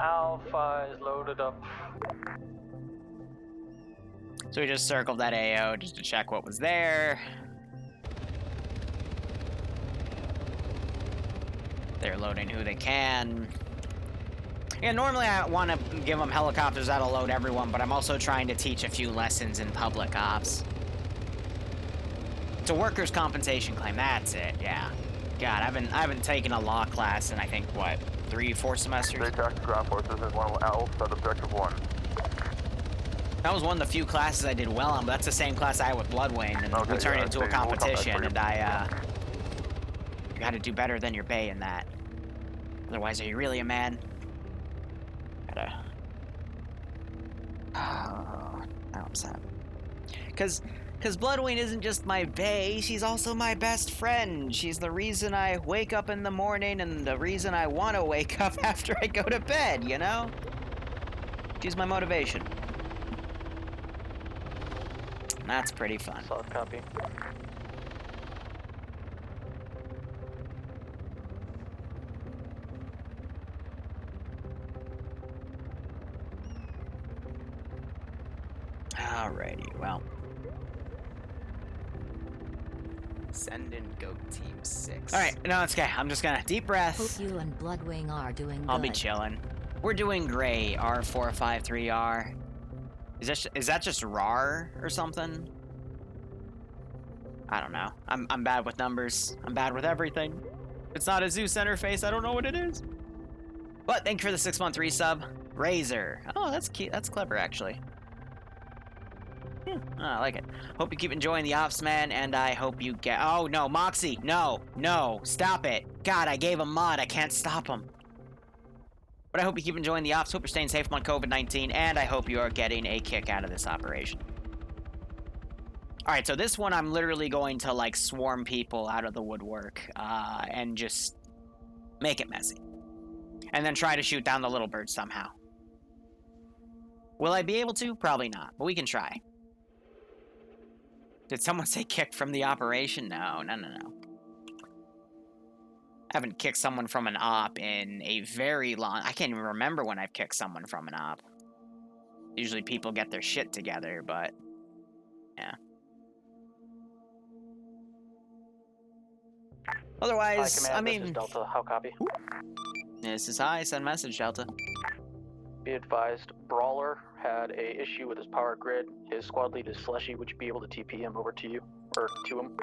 Alpha is loaded up. So we just circled that AO just to check what was there. They're loading who they can. Yeah, normally I want to give them helicopters that'll load everyone, but I'm also trying to teach a few lessons in public ops. It's a workers' compensation claim, that's it, yeah. God, I haven't taken a law class in, I think, what, 3-4 semesters? They attacked ground forces at 1 Alpha at objective 1. That was one of the few classes I did well on, but that's the same class I had with Bloodwayne, and we turned it into a competition, and you gotta do better than your bay in that. Otherwise, are you really a man? Gotta... Oh, now I'm sad. Because Bloodwayne isn't just my bae, she's also my best friend. She's the reason I wake up in the morning and the reason I want to wake up after I go to bed, you know? She's my motivation. That's pretty fun. Solid copy. Alrighty, well. Send in Goat Team 6. Alright, no, it's okay. I'm just gonna deep breath. Hope you and Bloodwing are doing good. I'll be chilling. We're doing great. R453R. Is that just RAR or something? I don't know. I'm bad with numbers. I'm bad with everything. If it's not a Zeus interface, I don't know what it is. But thank you for the 6-month resub. Razor. Oh, that's cute. That's clever, actually. I like it. Hope you keep enjoying the ops, man, and I hope you get... Oh, no, Moxie, no, stop it. God, I gave him mod, I can't stop him. But I hope you keep enjoying the ops, hope you're staying safe on COVID-19, and I hope you are getting a kick out of this operation. Alright, so this one I'm literally going to, like, swarm people out of the woodwork, and just make it messy. And then try to shoot down the little bird somehow. Will I be able to? Probably not, but we can try. Did someone say kick from the operation? No. I haven't kicked someone from an op in a very long... I can't even remember when I've kicked someone from an op. Usually people get their shit together, but... Yeah. Otherwise, Hi, Command, I mean... This is Delta. How copy? This is hi. Send message, Delta. Be advised, Brawler had a issue with his power grid. His squad lead is Fleshy. Would you be able to TP him over to you? Or to him?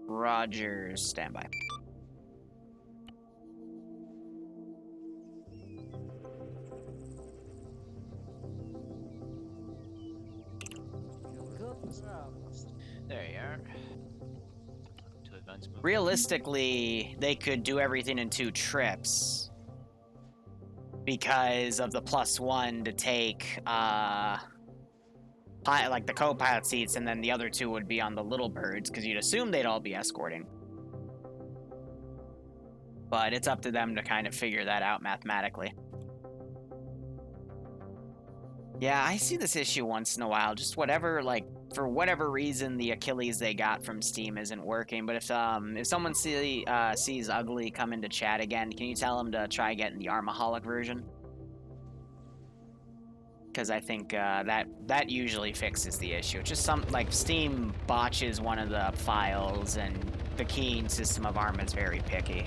Roger, standby. There you are. Realistically, they could do everything in 2 trips. Because of the +1 to take, like the co-pilot seats, and then the other 2 would be on the little birds, because you'd assume they'd all be escorting. But it's up to them to kind of figure that out mathematically. Yeah, I see this issue once in a while. Just whatever, like, for whatever reason, the Achilles they got from Steam isn't working. But if someone sees Ugly come into chat again, can you tell him to try getting the Armaholic version? Because I think that usually fixes the issue. It's just like Steam botches one of the files, and the keying system of ARM is very picky.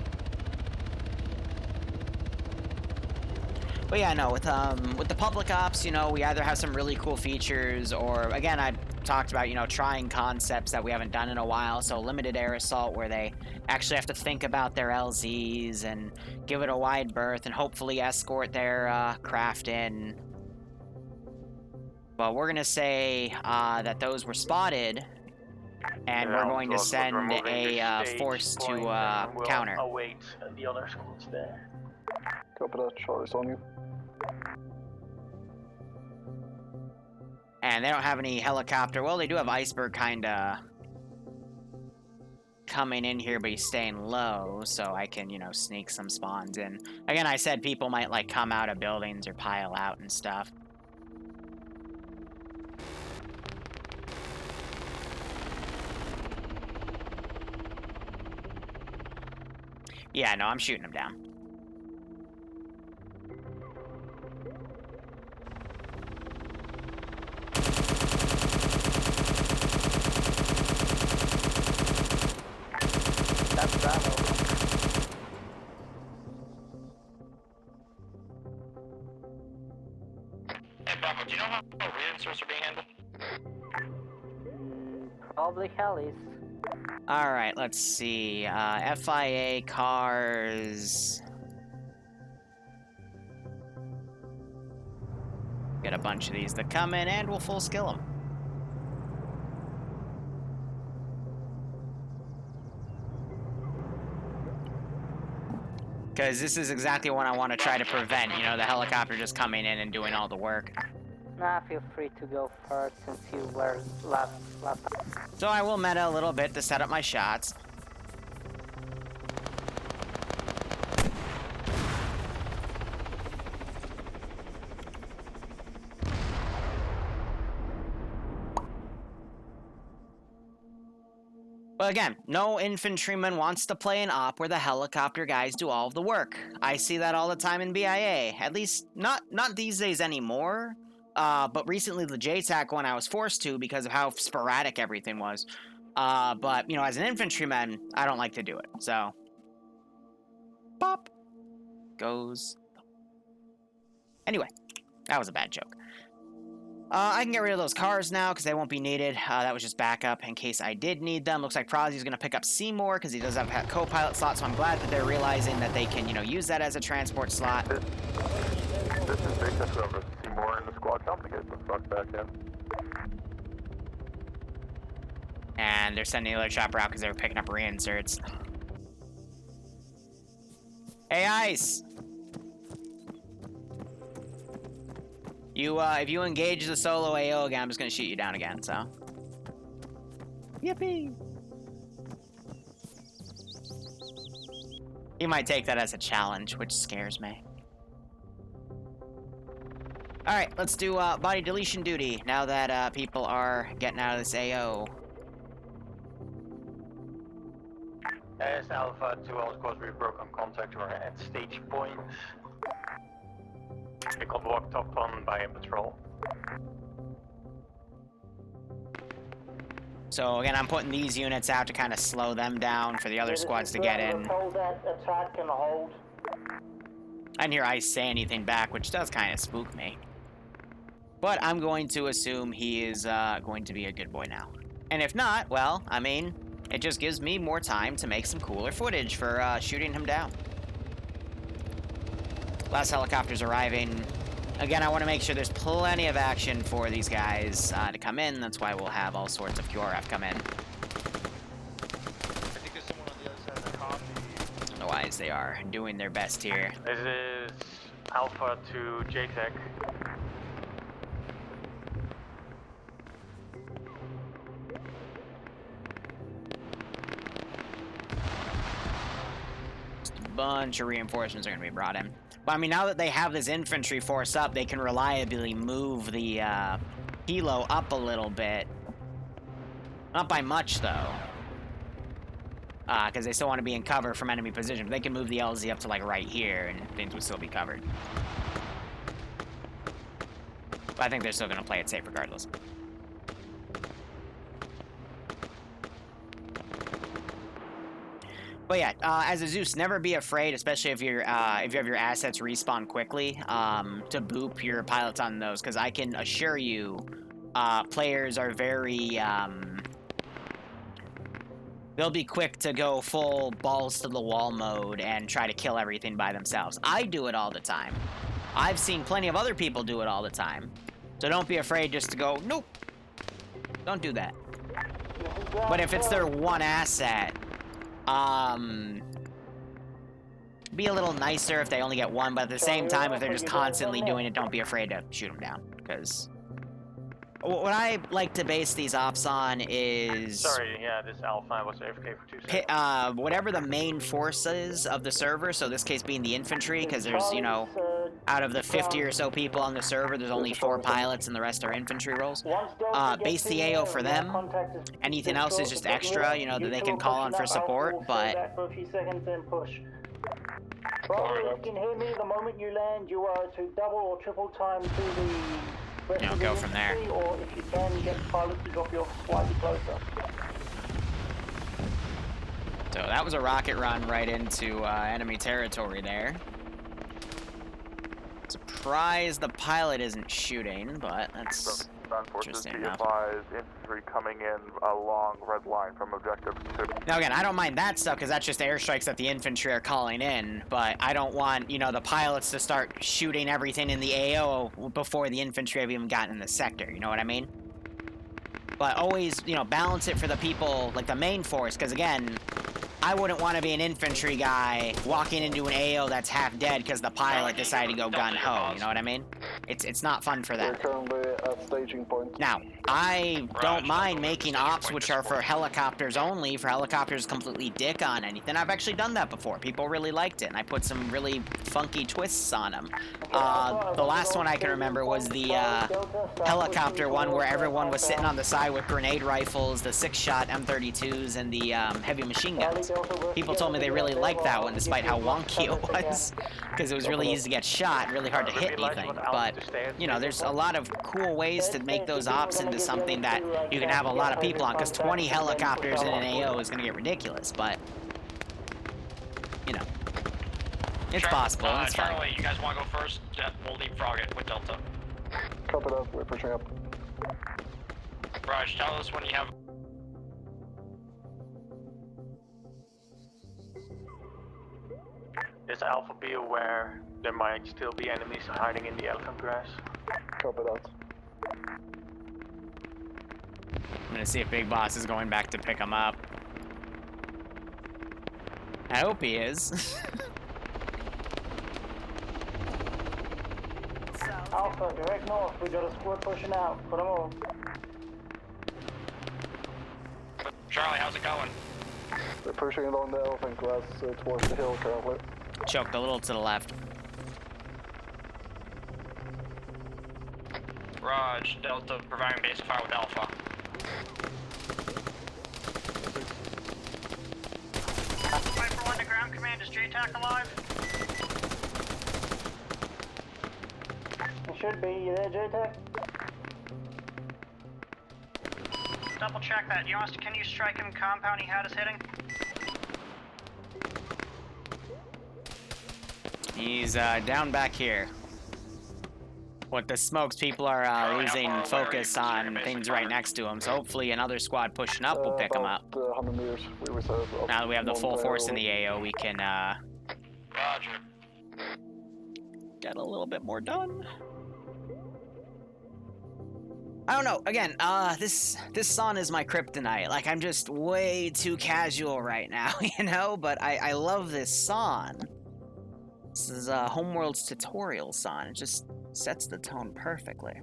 But yeah, no, with the public ops, you know, we either have some really cool features, or again, I talked about, you know, trying concepts that we haven't done in a while. So limited air assault, where they actually have to think about their LZs and give it a wide berth, and hopefully escort their craft in. Well, we're gonna say that those were spotted, and we're going to send a force to counter. Await the other squads there. Copy that. Charlie's on you. And they don't have any helicopter. Well, they do have Iceberg kinda coming in here, but he's staying low, so I can, you know, sneak some spawns in. Again, I said people might, like, come out of buildings or pile out and stuff. Yeah, no, I'm shooting him down. That's that one. Hey, Buckle, do you know how reinserts are being handled? Probably Hellies. Alright, let's see. FIA cars. Get a bunch of these that come in, and we'll full skill them. Because this is exactly what I want to try to prevent, you know, the helicopter just coming in and doing all the work. Nah, feel free to go first since you were last time. So I will meta a little bit to set up my shots. But again, no infantryman wants to play an op where the helicopter guys do all of the work. I see that all the time in BIA. At least, not these days anymore. But recently the JTAC one I was forced to because of how sporadic everything was. But, you know, as an infantryman, I don't like to do it. So, pop goes. Anyway, that was a bad joke. I can get rid of those cars now because they won't be needed. That was just backup in case I did need them. Looks like Prozzy's going to pick up Seymour because he does have a co-pilot slot, so I'm glad that they're realizing that they can, you know, use that as a transport slot. This is Big Test Service. Seymour in the squad. Tell them to get the fuck back in. And they're sending the other chopper out because they were picking up reinserts. Hey, Ice! You, if you engage the solo AO again, I'm just gonna shoot you down again, so. Yippee! You might take that as a challenge, which scares me. Alright, let's do body deletion duty now that people are getting out of this AO. As Alpha to all squads, we broke on contact. We're at stage point. We got walked up on by a patrol. So again, I'm putting these units out to kind of slow them down for the other squads to get in. Hold that attack and hold. I didn't hear Ice say anything back, which does kind of spook me. But I'm going to assume he is going to be a good boy now. And if not, well, I mean, it just gives me more time to make some cooler footage for shooting him down. Last helicopter's arriving. Again, I want to make sure there's plenty of action for these guys to come in. That's why we'll have all sorts of QRF come in. I think there's someone on the other side of the coffee. Otherwise, they are doing their best here. This is Alpha to JTech. Bunch of reinforcements are going to be brought in. But I mean, now that they have this infantry force up, they can reliably move the helo up a little bit. Not by much, though. Because they still want to be in cover from enemy position. They can move the LZ up to, like, right here, and things would still be covered. But I think they're still going to play it safe regardless. But yeah, as a Zeus, never be afraid, especially if you have your assets respawn quickly, to boop your pilots on those, because I can assure you, players are very, they'll be quick to go full balls to the wall mode and try to kill everything by themselves. I do it all the time. I've seen plenty of other people do it all the time. So don't be afraid just to go, nope, don't do that. But if it's their one asset, be a little nicer if they only get one, but at the same time, if they're just constantly doing it, don't be afraid to shoot them down, because what I like to base these ops on is... Sorry, yeah, this Alpha was AFK for 2 seconds. Whatever the main force is of the server, so this case being the infantry, because there's, you know, out of the 50 or so people on the server, there's only 4 pilots and the rest are infantry roles. Base the AO for them. Anything else is just extra, you know, that they can call on for support, but... Bravo, if you can hear me, the moment you land, you are to double or triple time to the rest of the go from there. Or if you can, get the pilot to drop you off slightly closer. So that was a rocket run right into enemy territory there. Surprised the pilot isn't shooting, but that's interesting enough. Infantry coming in along red line from objective 2. Now again, I don't mind that stuff because that's just airstrikes that the infantry are calling in, but I don't want, you know, the pilots to start shooting everything in the AO before the infantry have even gotten in the sector, you know what I mean? But always, you know, balance it for the people, like the main force, because again, I wouldn't want to be an infantry guy walking into an AO that's half dead because the pilot decided to go gun-ho, you know what I mean? It's not fun for them. We're currently at staging point. Now, I don't mind making ops which are for helicopters only, for helicopters completely dick on anything. I've actually done that before. People really liked it, and I put some really funky twists on them. The last one I can remember was the helicopter one where everyone was sitting on the side with grenade rifles, the 6-shot M32s, and the heavy machine guns. People told me they really liked that one despite how wonky it was, because it was really easy to get shot, really hard to hit anything. But, you know, there's a lot of cool ways to make those ops into something that you can have a lot of people on, because 20 helicopters in an AO is going to get ridiculous, but, you know, it's possible, and it's fine. Charlie, you guys want to go first? We'll leapfrog it with Delta. Copy that, we're pushing up. Raj, tell us when you have... This Alpha, be aware, there might still be enemies hiding in the elephant grass. Copy that. I'm gonna see if Big Boss is going back to pick him up. I hope he is. Alpha, direct north. We got a squad pushing out. Put them all. Charlie, how's it going? They're pushing along the elephant grass towards the hill currently. Choked a little to the left. Raj, Delta, providing basic fire with Alpha. Viper 1 to ground command, is JTAC alive? It should be. You there, JTAC? Double check that. Yost, can you strike him compound he had us hitting? He's down back here. With the smokes, people are losing focus on things right next to him, so hopefully another squad pushing up will pick him up. 100 meters. We reserve. Now that we have the full force in the AO, we can Roger. get a little bit more done. I don't know. Again, this sun is my kryptonite. Like, I'm just way too casual right now, you know? But I love this son. This is Homeworld's tutorial son. It just sets the tone perfectly.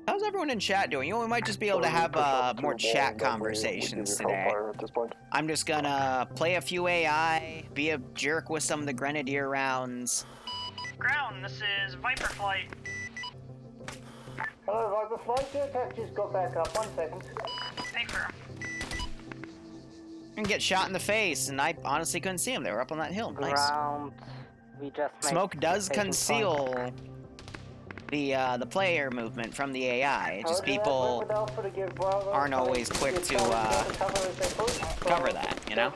How's everyone in chat doing? You know, we might just be able to have more chat conversations today. I'm just gonna play a few AI, be a jerk with some of the Grenadier rounds. Ground, this is Viper Flight. Hello, Viper Flight. JTAC just got back up. 1 second. Safer. And get shot in the face, and I honestly couldn't see them. They were up on that hill. Nice. Ground. We just made Smoke does station conceal point. the player movement from the AI. It's just people aren't always quick to cover that, you know?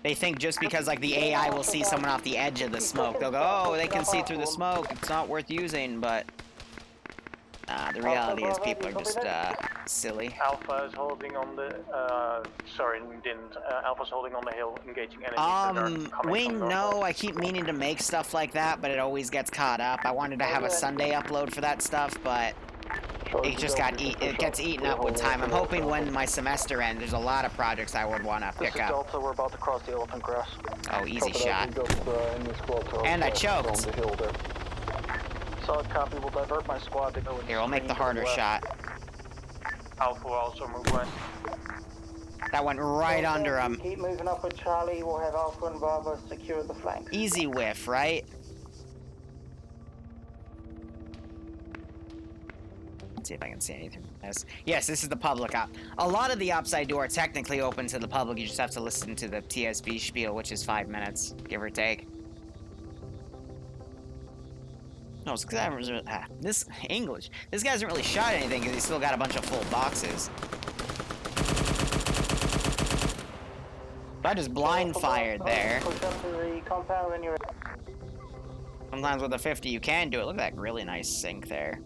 They think just because like the AI will see someone off the edge of the smoke, they'll go, oh, they can see through the smoke, it's not worth using, but the reality is people are just silly. Alpha is holding on the, sorry, we didn't. Alpha's holding on the hill, engaging enemies that are coming we from north. know I keep meaning to make stuff like that, but it always gets caught up. I wanted to have a Sunday upload for that stuff, but it just it gets eaten up with time. I'm hoping when my semester ends, there's a lot of projects I would want to This pick is up. Delta, we're about to cross the elephant grass. Oh, easy shot. And I choked. Solid copy, we'll divert my squad to go in. Here, we'll make the harder shot. Alpha will also move west. That went right under him. Keep moving up with Charlie. We'll have Alpha and Bravo secure the flank. Easy whiff, right? Let's see if I can see anything from this. Yes, this is the public op. A lot of the ops I do are technically open to the public. You just have to listen to the TSB spiel, which is 5 minutes, give or take. No, it's because this English. This guy hasn't really shot anything because he's still got a bunch of full boxes. But I just blind fired there. Push up to the compound when you're... Sometimes with a 50 you can do it. Look at that really nice sync there.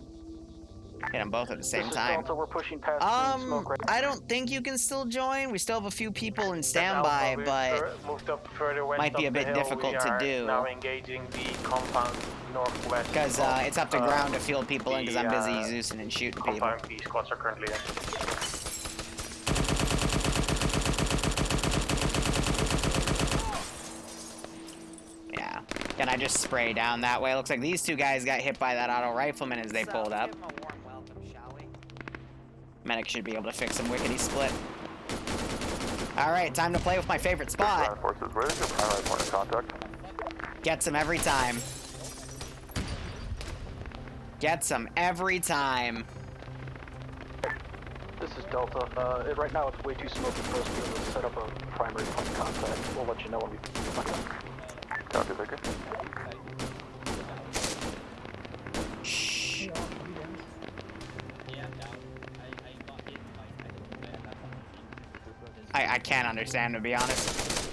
Hit them both at the same time. Delta, we're pushing past smoke right I don't think you can still join. We still have a few people in standby, but moved up further west might be a up the bit hill. difficult to do. Now engaging the compound northwest. Because it's up to ground to field people in because I'm busy Zeusing and shooting people. Compound P squads are currently in. Yeah. Can I just spray down that way? Looks like these two guys got hit by that auto rifleman as they pulled up. Medic should be able to fix some wickety split. Alright, time to play with my favorite spot. Forces ready to primary point of contact. Gets him every time. Gets him every time. This is Delta. Right now it's way too smoky for us to be able to set up a primary point of contact. We'll let you know when we find out. Copy, thank you. Shh. I can't understand, to be honest.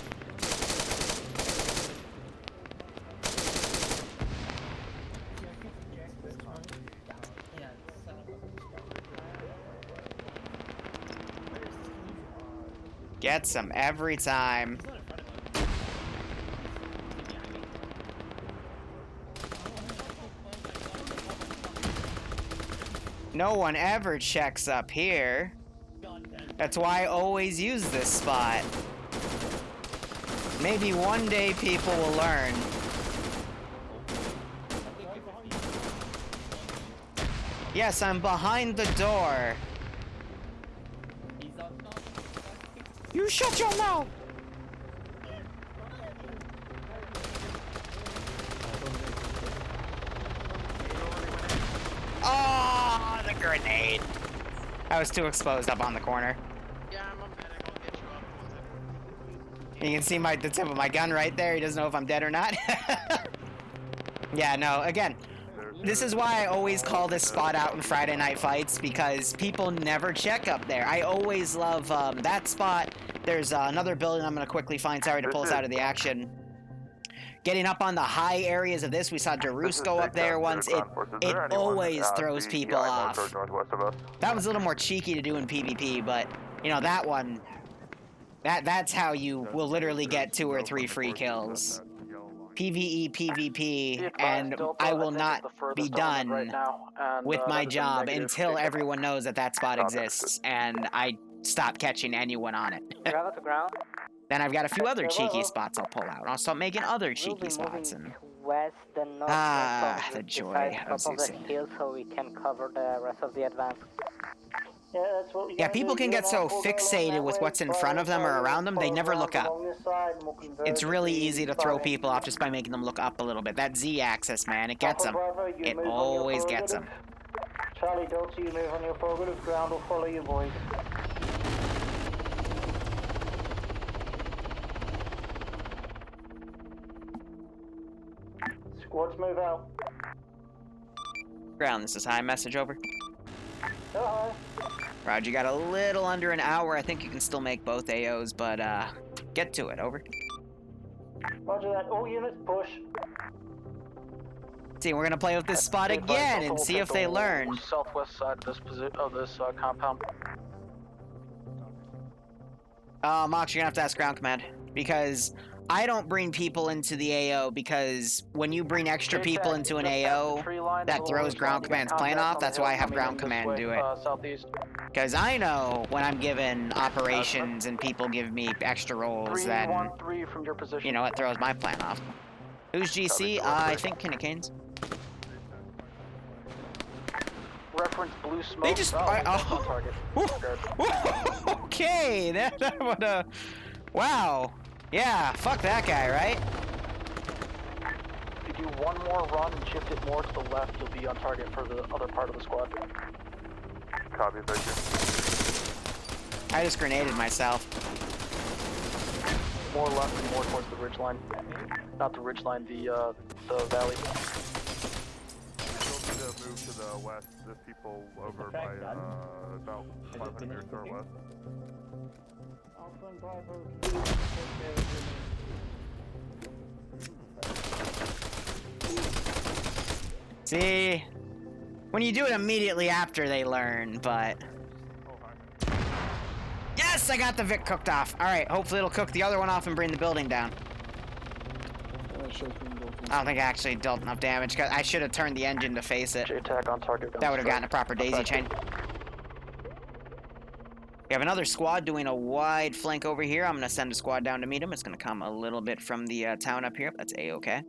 Gets him every time. No one ever checks up here. That's why I always use this spot. Maybe one day people will learn. Yes, I'm behind the door. You shut your mouth! Oh, the grenade. I was too exposed up on the corner. Yeah, I'm medic. I'll get you up. You can see the tip of my gun right there. He doesn't know if I'm dead or not. Yeah, no, again, this is why I always call this spot out in Friday Night Fights, because people never check up there. I always love that spot. There's another building I'm going to quickly find. Sorry to pull us out of the action. Getting up on the high areas of this, we saw Darus go up there once. It always throws people off. That was a little more cheeky to do in PvP, but, you know, that one, that's how you will literally get 2 or 3 free kills. PvE, PvP, and I will not be done with my job until everyone knows that that spot exists, and I stop catching anyone on it. Then I've got a few other cheeky spots I'll pull out. I'll start making other cheeky spots. And west and north the joy of Zeusing. hill so we can cover the rest of the advance. Yeah, that's what Yeah, people can get so fixated with what's in front of them or around them, they never look up. It's really easy to throw people off just by making them look up a little bit. That Z-axis, man, it gets them. It always gets them. Charlie Delta, you move on your prerogative. Ground will follow you, boys. Squads move out. Ground, this is high. Message over. Hi. Roger, you got a little under an hour. I think you can still make both AOs, but get to it. Over. Roger that. All units push. See, we're gonna play with this spot again and see if they learn. Southwest side of this compound. Mox, you're gonna have to ask ground command, because I don't bring people into the AO, because when you bring extra people into an AO, that throws ground command's plan off. That's why I have ground command do it. Because I know when I'm given operations and people give me extra roles, then, you know, it throws my plan off. Who's GC? I think Kinnicanes. Reference blue smoke. They just... Okay, that would, wow. Yeah, fuck that guy, right? If you do one more run and shift it more to the left, you'll be on target for the other part of the squad. Copy, thank you. I just grenaded myself. More left and more towards the ridge line. Not the ridge line, the valley. To move to the west. There's people over by about 500 meters to our west. See, when you do it immediately after they learn, but... Yes, I got the Vic cooked off. All right, hopefully it'll cook the other one off and bring the building down. I don't think I actually dealt enough damage, because I should have turned the engine to face it. J-tac on target. That would have gotten a proper daisy chain. We have another squad doing a wide flank over here. I'm going to send a squad down to meet him. It's going to come a little bit from the town up here. That's A-okay.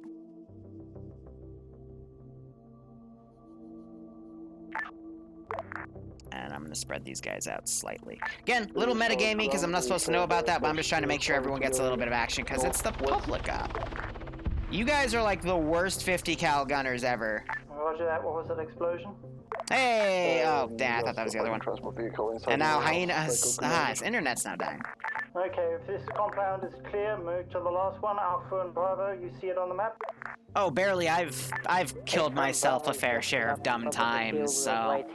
And I'm going to spread these guys out slightly. Again, a little metagaming because I'm not supposed to know about that, but I'm just trying to make sure everyone gets a little bit of action because it's the public op. You guys are like the worst 50 cal gunners ever. Roger that. What was that explosion? Hey! Oh, damn, I thought that was the other one. And now Hyena has... his internet's now dying. Okay, if this compound is clear, move to the last one. Alpha and Bravo, you see it on the map? Oh, barely. I've killed myself a fair share of dumb times, so...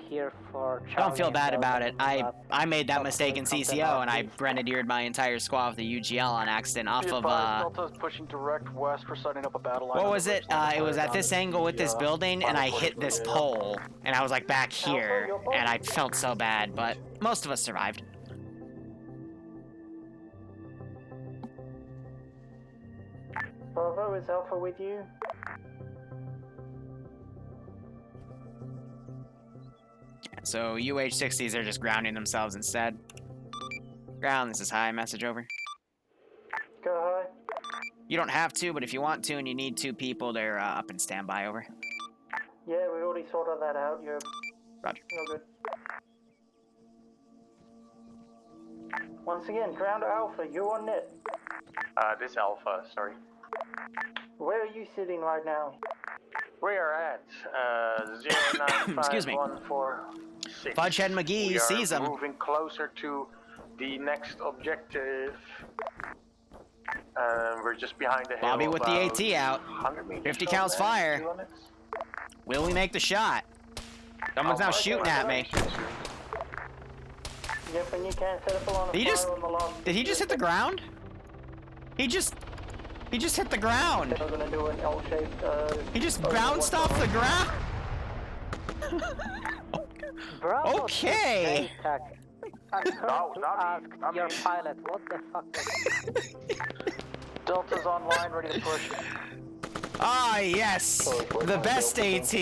Don't feel bad about it. I made that mistake in CCO, and I grenadiered my entire squad with the UGL on accident off of, Delta's pushing direct west for setting up a battle line. What was it? It was at this angle with this building, and I hit this pole, and I was like back here, and I felt so bad, but most of us survived. Bravo, is Alpha with you? So UH-60s are just grounding themselves instead. Ground, this is high, message over. Go high. You don't have to, but if you want to and you need 2 people, they're up and standby, over. Yeah, we already sorted that out. You're Roger. good. Once again, ground Alpha, you're on net. This Alpha, sorry. Where are you sitting right now? We are at 095146. Fudgehead McGee we sees are him. moving closer to the next objective. We're just behind the hill. Bobby with the AT out. 50 cals fire. Will we make the shot? Someone's now shooting at me. Yep, and you can't set up along the fire on the last. Did he just hit the ground? He just hit the ground. We're gonna do an L-shaped. He just bounced off the ground. Bravo, Okay. I'm going to ask your pilot, what the fuck is Delta's online, ready to push. Ah, yes. The best AT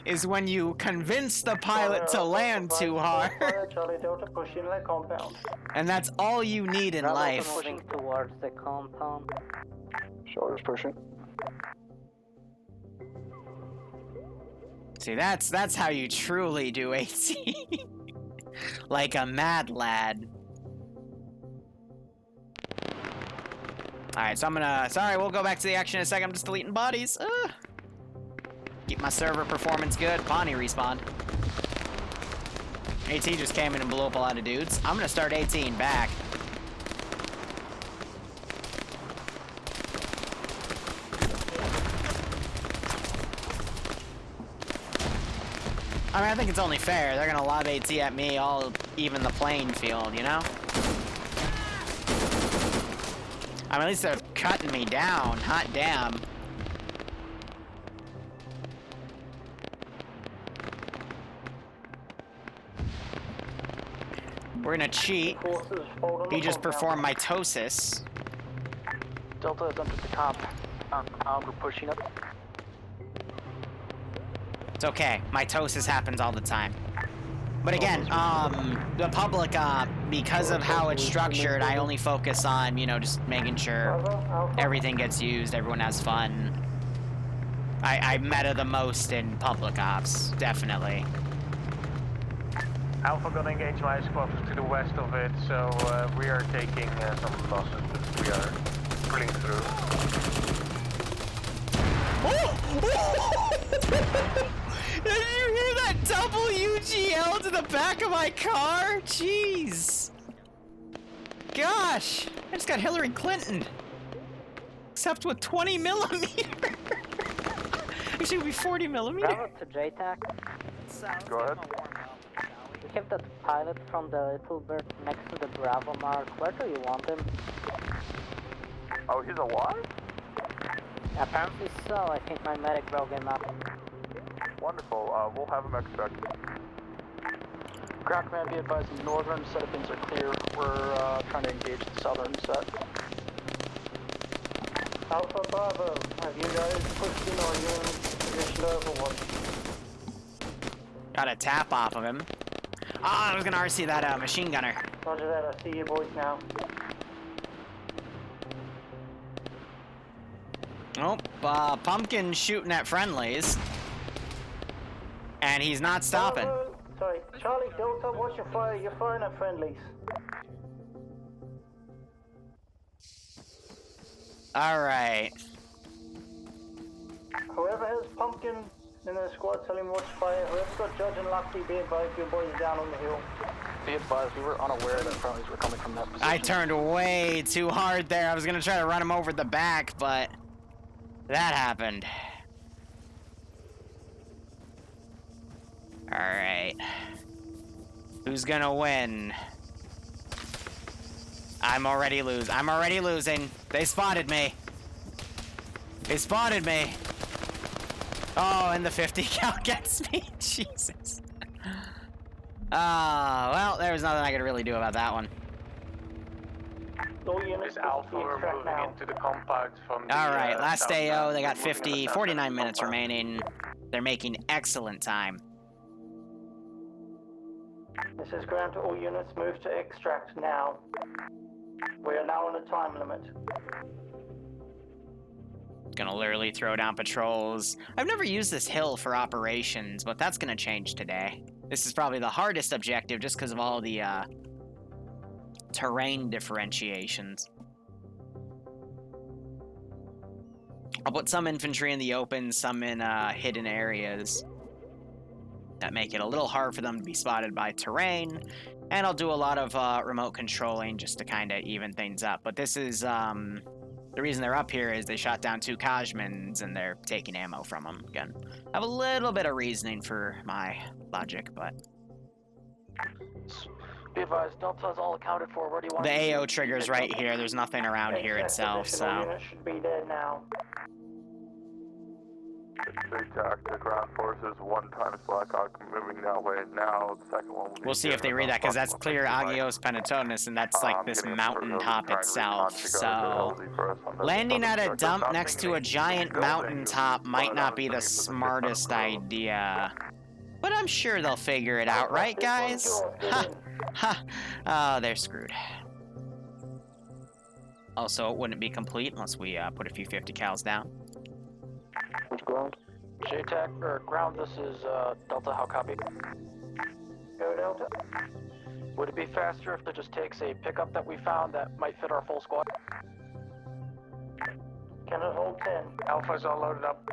is when you convince the pilot to land too hard. Charlie Delta, push in the compound. And that's all you need in life. moving towards the compound. Shoulders pushing. See, that's how you truly do AT. Like a mad lad. Alright, so I'm gonna... Sorry, we'll go back to the action in a second. I'm just deleting bodies. Keep my server performance good. Pawnee respawned. AT just came in and blew up a lot of dudes. I'm gonna start 18 back. I mean, I think it's only fair. They're gonna lob AT at me, all even the playing field, you know? I mean, at least they're cutting me down. Hot damn. We're gonna cheat. He just performed mitosis. Delta has entered the compound. We're pushing up. It's okay. Mitosis happens all the time. But again, the public, because of how it's structured, I only focus on, you know, just making sure everything gets used, everyone has fun. I meta the most in public ops, definitely. Alpha gonna engage my squad to the west of it, so we are taking some losses, but we are pulling through. Did you hear that double UGL to the back of my car? Jeez. Gosh, I just got Hillary Clinton. Except with 20 millimeter. Actually, it would be 40 millimeter. Bravo to JTAC. Go ahead. We have that pilot from the Little Bird next to the Bravo mark. Where do you want him? Oh, he's alive? Apparently so. I think my medic broke him up. Wonderful. We'll have him expect. Ground command, be advised, the northern set of things are clear. We're trying to engage the southern set. Alpha Bravo, have you guys pushed in or are you in position to overwatch? Got a tap off of him. Ah, I was gonna RC that machine gunner. Roger that, I see you boys now. Nope, Pumpkin shooting at friendlies. And he's not stopping. Bravo, sorry, Charlie Delta, watch your fire. You're firing at friendlies. Alright. Whoever has Pumpkin in their squad, tell him watch fire. Whoever's got Judge and Lucky, be advised your boys down on the hill. Be advised, we were unaware that friendlies were coming from that position. I turned way too hard there. I was gonna try to run him over the back, but that happened. Alright. Who's gonna win? I'm already losing. They spotted me. Oh, and the 50 cal gets me. Jesus. Well, there was nothing I could really do about that one. This Alpha, we're moving into the compound from the... Alright, last south AO, side. they got We're moving 50, in the 49 south minutes compound. remaining. They're making excellent time. This is ground to all units. Move to extract now. We are now on a time limit. Gonna literally throw down patrols. I've never used this hill for operations, but that's gonna change today. This is probably the hardest objective just because of all the terrain differentiations. I'll put some infantry in the open, some in hidden areas that make it a little hard for them to be spotted by terrain, and I'll do a lot of remote controlling just to kind of even things up. But this is the reason they're up here is they shot down 2 Kajmans and they're taking ammo from them. Again, I have a little bit of reasoning for my logic, but Be advised, Delta's all accounted for. Where do you want the AO trigger's right here. There's nothing around here itself, All so. units should be there now. JTAC, the ground forces, 1 times Blackhawk moving that way now. The second one will be We'll see if they read that, because that's clear Agios Pentotonus, and that's like this mountaintop itself, so. Landing at a dump next to a giant mountaintop might not be the smartest idea. But I'm sure they'll figure it out, right, guys? Ha! Ha! Oh, they're screwed. Also, it wouldn't be complete unless we put a few 50 cals down. Which ground? JTAC, or ground, this is Delta, how copy? Go Delta. Would it be faster if it just takes a pickup that we found that might fit our full squad? Can it hold 10? Alpha's all loaded up.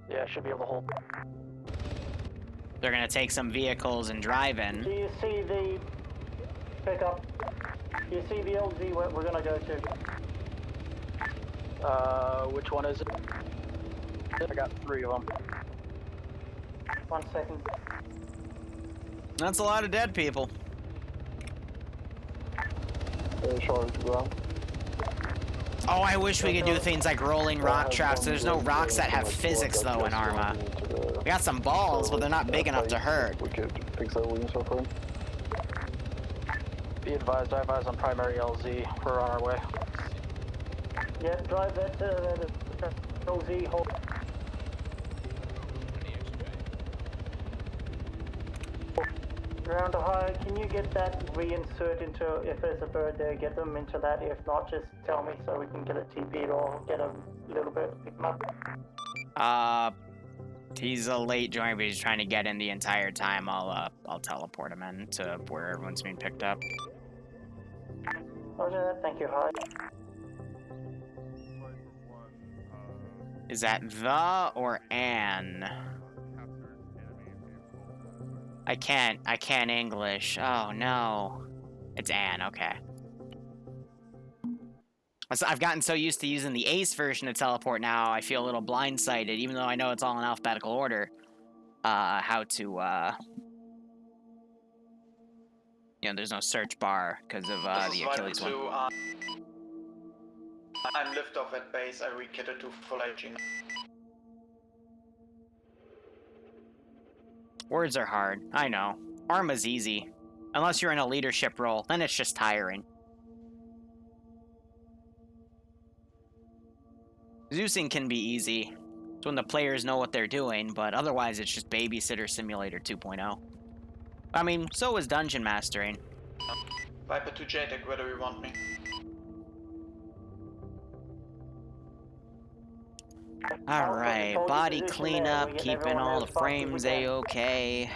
Yeah, should be able to hold. They're gonna take some vehicles and drive in. Do you see the pickup? Do you see the LZ where we're gonna go to? Which one is it? I got 3 of them. 1 second. That's a lot of dead people. Oh, I wish we could do things like rolling rock traps. There's no rocks that have physics, though, in Arma. We got some balls, but they're not big enough to hurt. We could fix that wing so far. Be advised, I have eyes on primary LZ. We're on our way. Yeah, drive that to the LZ hold. Ground to high, can you get that reinsert into, if there's a bird there, get them into that. If not, just tell me so we can get it TP'd or get a little bit, pick them up. He's a late joiner, but he's trying to get in the entire time. I'll teleport him in to where everyone's being picked up. Roger that, thank you, high. Is that the or an? I can't English. Oh no. It's an, okay. So I've gotten so used to using the Ace version of teleport now, I feel a little blindsided, even though I know it's all in alphabetical order. How to, you know, there's no search bar because of the Achilles one. I'm lift off at base, I rekitted to full aging. Words are hard, I know. Arma's easy. Unless you're in a leadership role, then it's just tiring. Zeusing can be easy. It's when the players know what they're doing, but otherwise it's just Babysitter Simulator 2.0. I mean, so is Dungeon Mastering. Viper to JTAC, where do you want me? Alright, body cleanup, keeping all the frames A-okay.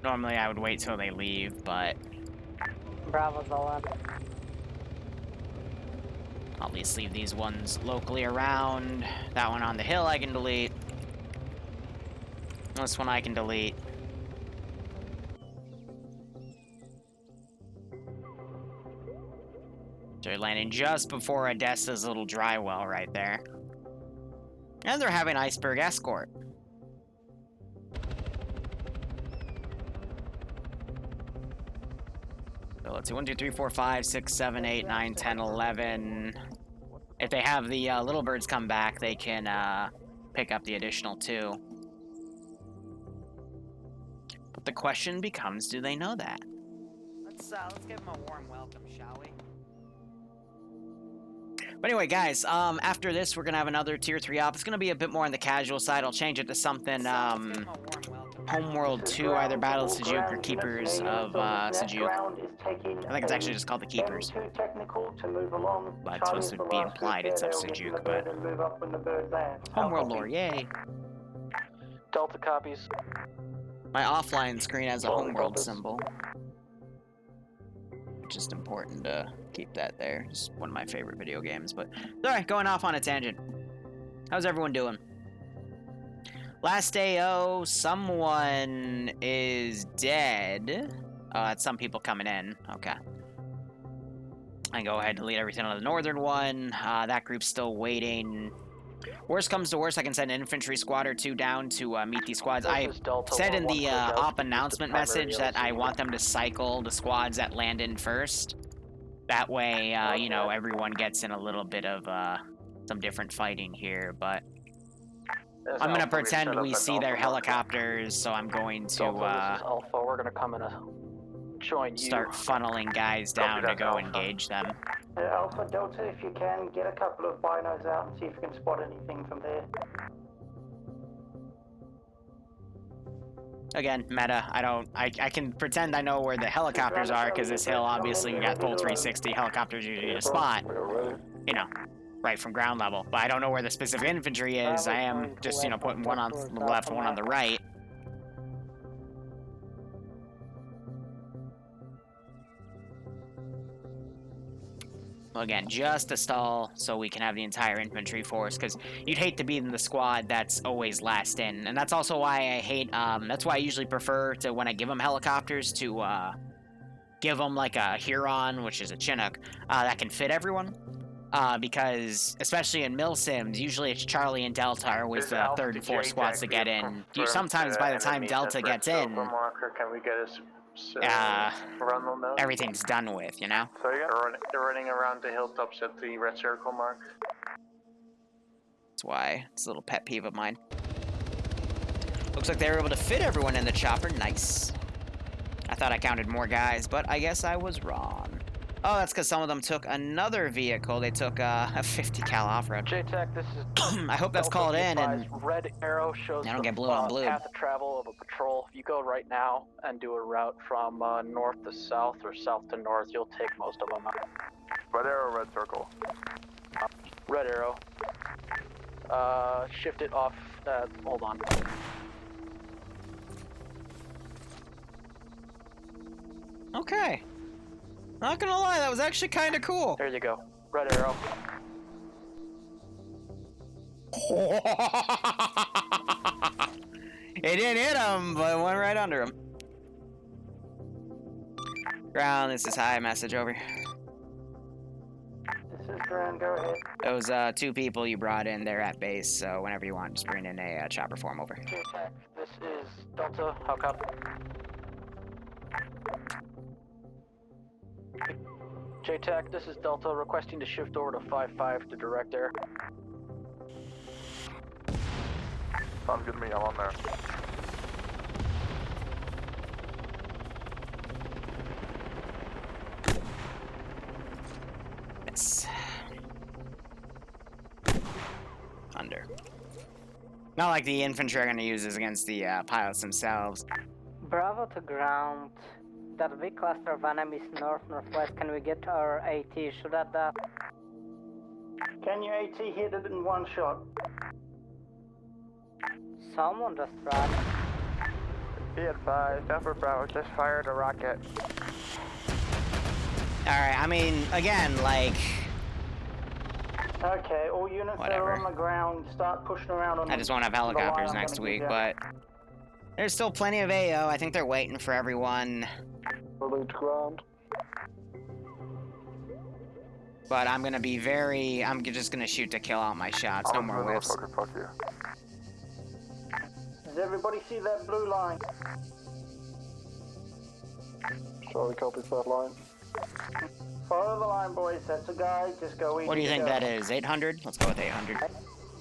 Normally I would wait till they leave, but Bravo's all up. I'll at least leave these ones locally around. That one on the hill I can delete. This one I can delete. They're landing just before Odessa's little dry well right there. And they're having iceberg escort. So let's see, 1, 2, 3, 4, 5, 6, 7, 8, 9, 10, 11. If they have the little birds come back, they can pick up the additional 2. But the question becomes, do they know that? Let's give them a warm welcome, shall we? But anyway, guys, after this, we're gonna have another tier 3 op. It's gonna be a bit more on the casual side. I'll change it to something, Homeworld 2, either Battle of Sejuk or Keepers of Sejuk. I think it's actually just called the Keepers. But it's supposed to be implied it's of Sejuk, but... Homeworld lore, yay! Delta copies. My offline screen has a Homeworld symbol. Just important to keep that there. It's one of my favorite video games, but... Alright, going off on a tangent. How's everyone doing? Last AO, someone is dead. Oh, that's some people coming in. Okay. I can go ahead and delete everything on the northern one. That group's still waiting. Worst comes to worst, I can send an infantry squad or two down to meet these squads. I said in the op announcement message that I want them to cycle the squads that land in first. That way, you know, everyone gets in a little bit of some different fighting here, but... I'm gonna pretend we see their helicopters, so I'm going to, Alpha, we're gonna come in join you. Start funneling guys down to go engage them. Alpha, Delta, if you can, get a couple of binos out and see if you can spot anything from there. Again, meta, I can pretend I know where the helicopters are, because this hill, obviously, we got full 360 helicopters usually to spot. You know, right from ground level. But I don't know where the specific infantry is. I am just, you know, putting one on the left, one on the right. Again, just to stall so we can have the entire infantry force, because you'd hate to be in the squad that's always last in. And that's also why I hate, that's why I usually prefer to, when I give them helicopters, to give them like a Huron, which is a Chinook, that can fit everyone. Because, especially in Mill Sims, usually it's Charlie and Delta are always the third and fourth squads to get in. Sometimes by the time Delta gets in, can we get everything's done with, you know? So yeah, they're running around the hilltops at the red circle mark. That's why it's a little pet peeve of mine. Looks like they were able to fit everyone in the chopper. Nice. I thought I counted more guys, but I guess I was wrong. Oh, that's because some of them took another vehicle. They took a 50 cal off-road. JTAC, this is... I hope that's called in, and red arrow shows I don't get blue on blue. Path of travel of a patrol. If you go right now and do a route from north to south or south to north, you'll take most of them out. Red arrow, red circle. Red arrow. Shift it off. Hold on. Okay. Not gonna lie, that was actually kind of cool. There you go. Red arrow. It didn't hit him, but it went right under him. Ground, this is high message over. This is Ground, go ahead. Those two people you brought in, they're at base, so whenever you want, just bring in a chopper form over. JTAC, this is Delta. How copy? JTAC, this is Delta, requesting to shift over to 5-5 to direct air. Sounds good to me, I'm on there. Yes. Under. Not like the infantry are going to use this against the pilots themselves. Bravo to ground. That big cluster of enemies north-northwest, can we get our AT shoot at that? Can your AT hit it in one shot? Someone just tried. Be advised, Alpha Bravo just fired a rocket. Alright, I mean, again, like... Okay, all units that are on the ground, start pushing around on I just won't have helicopters next week, but... There's still plenty of AO. I think they're waiting for everyone. Release ground. But I'm gonna be very... I'm just gonna shoot to kill out my shots. No more whips. Fuck you. Does everybody see that blue line? Charlie copies that line. Follow the line, boys. That's a guy. Just go easy. What do you think that is? 800? Let's go with 800.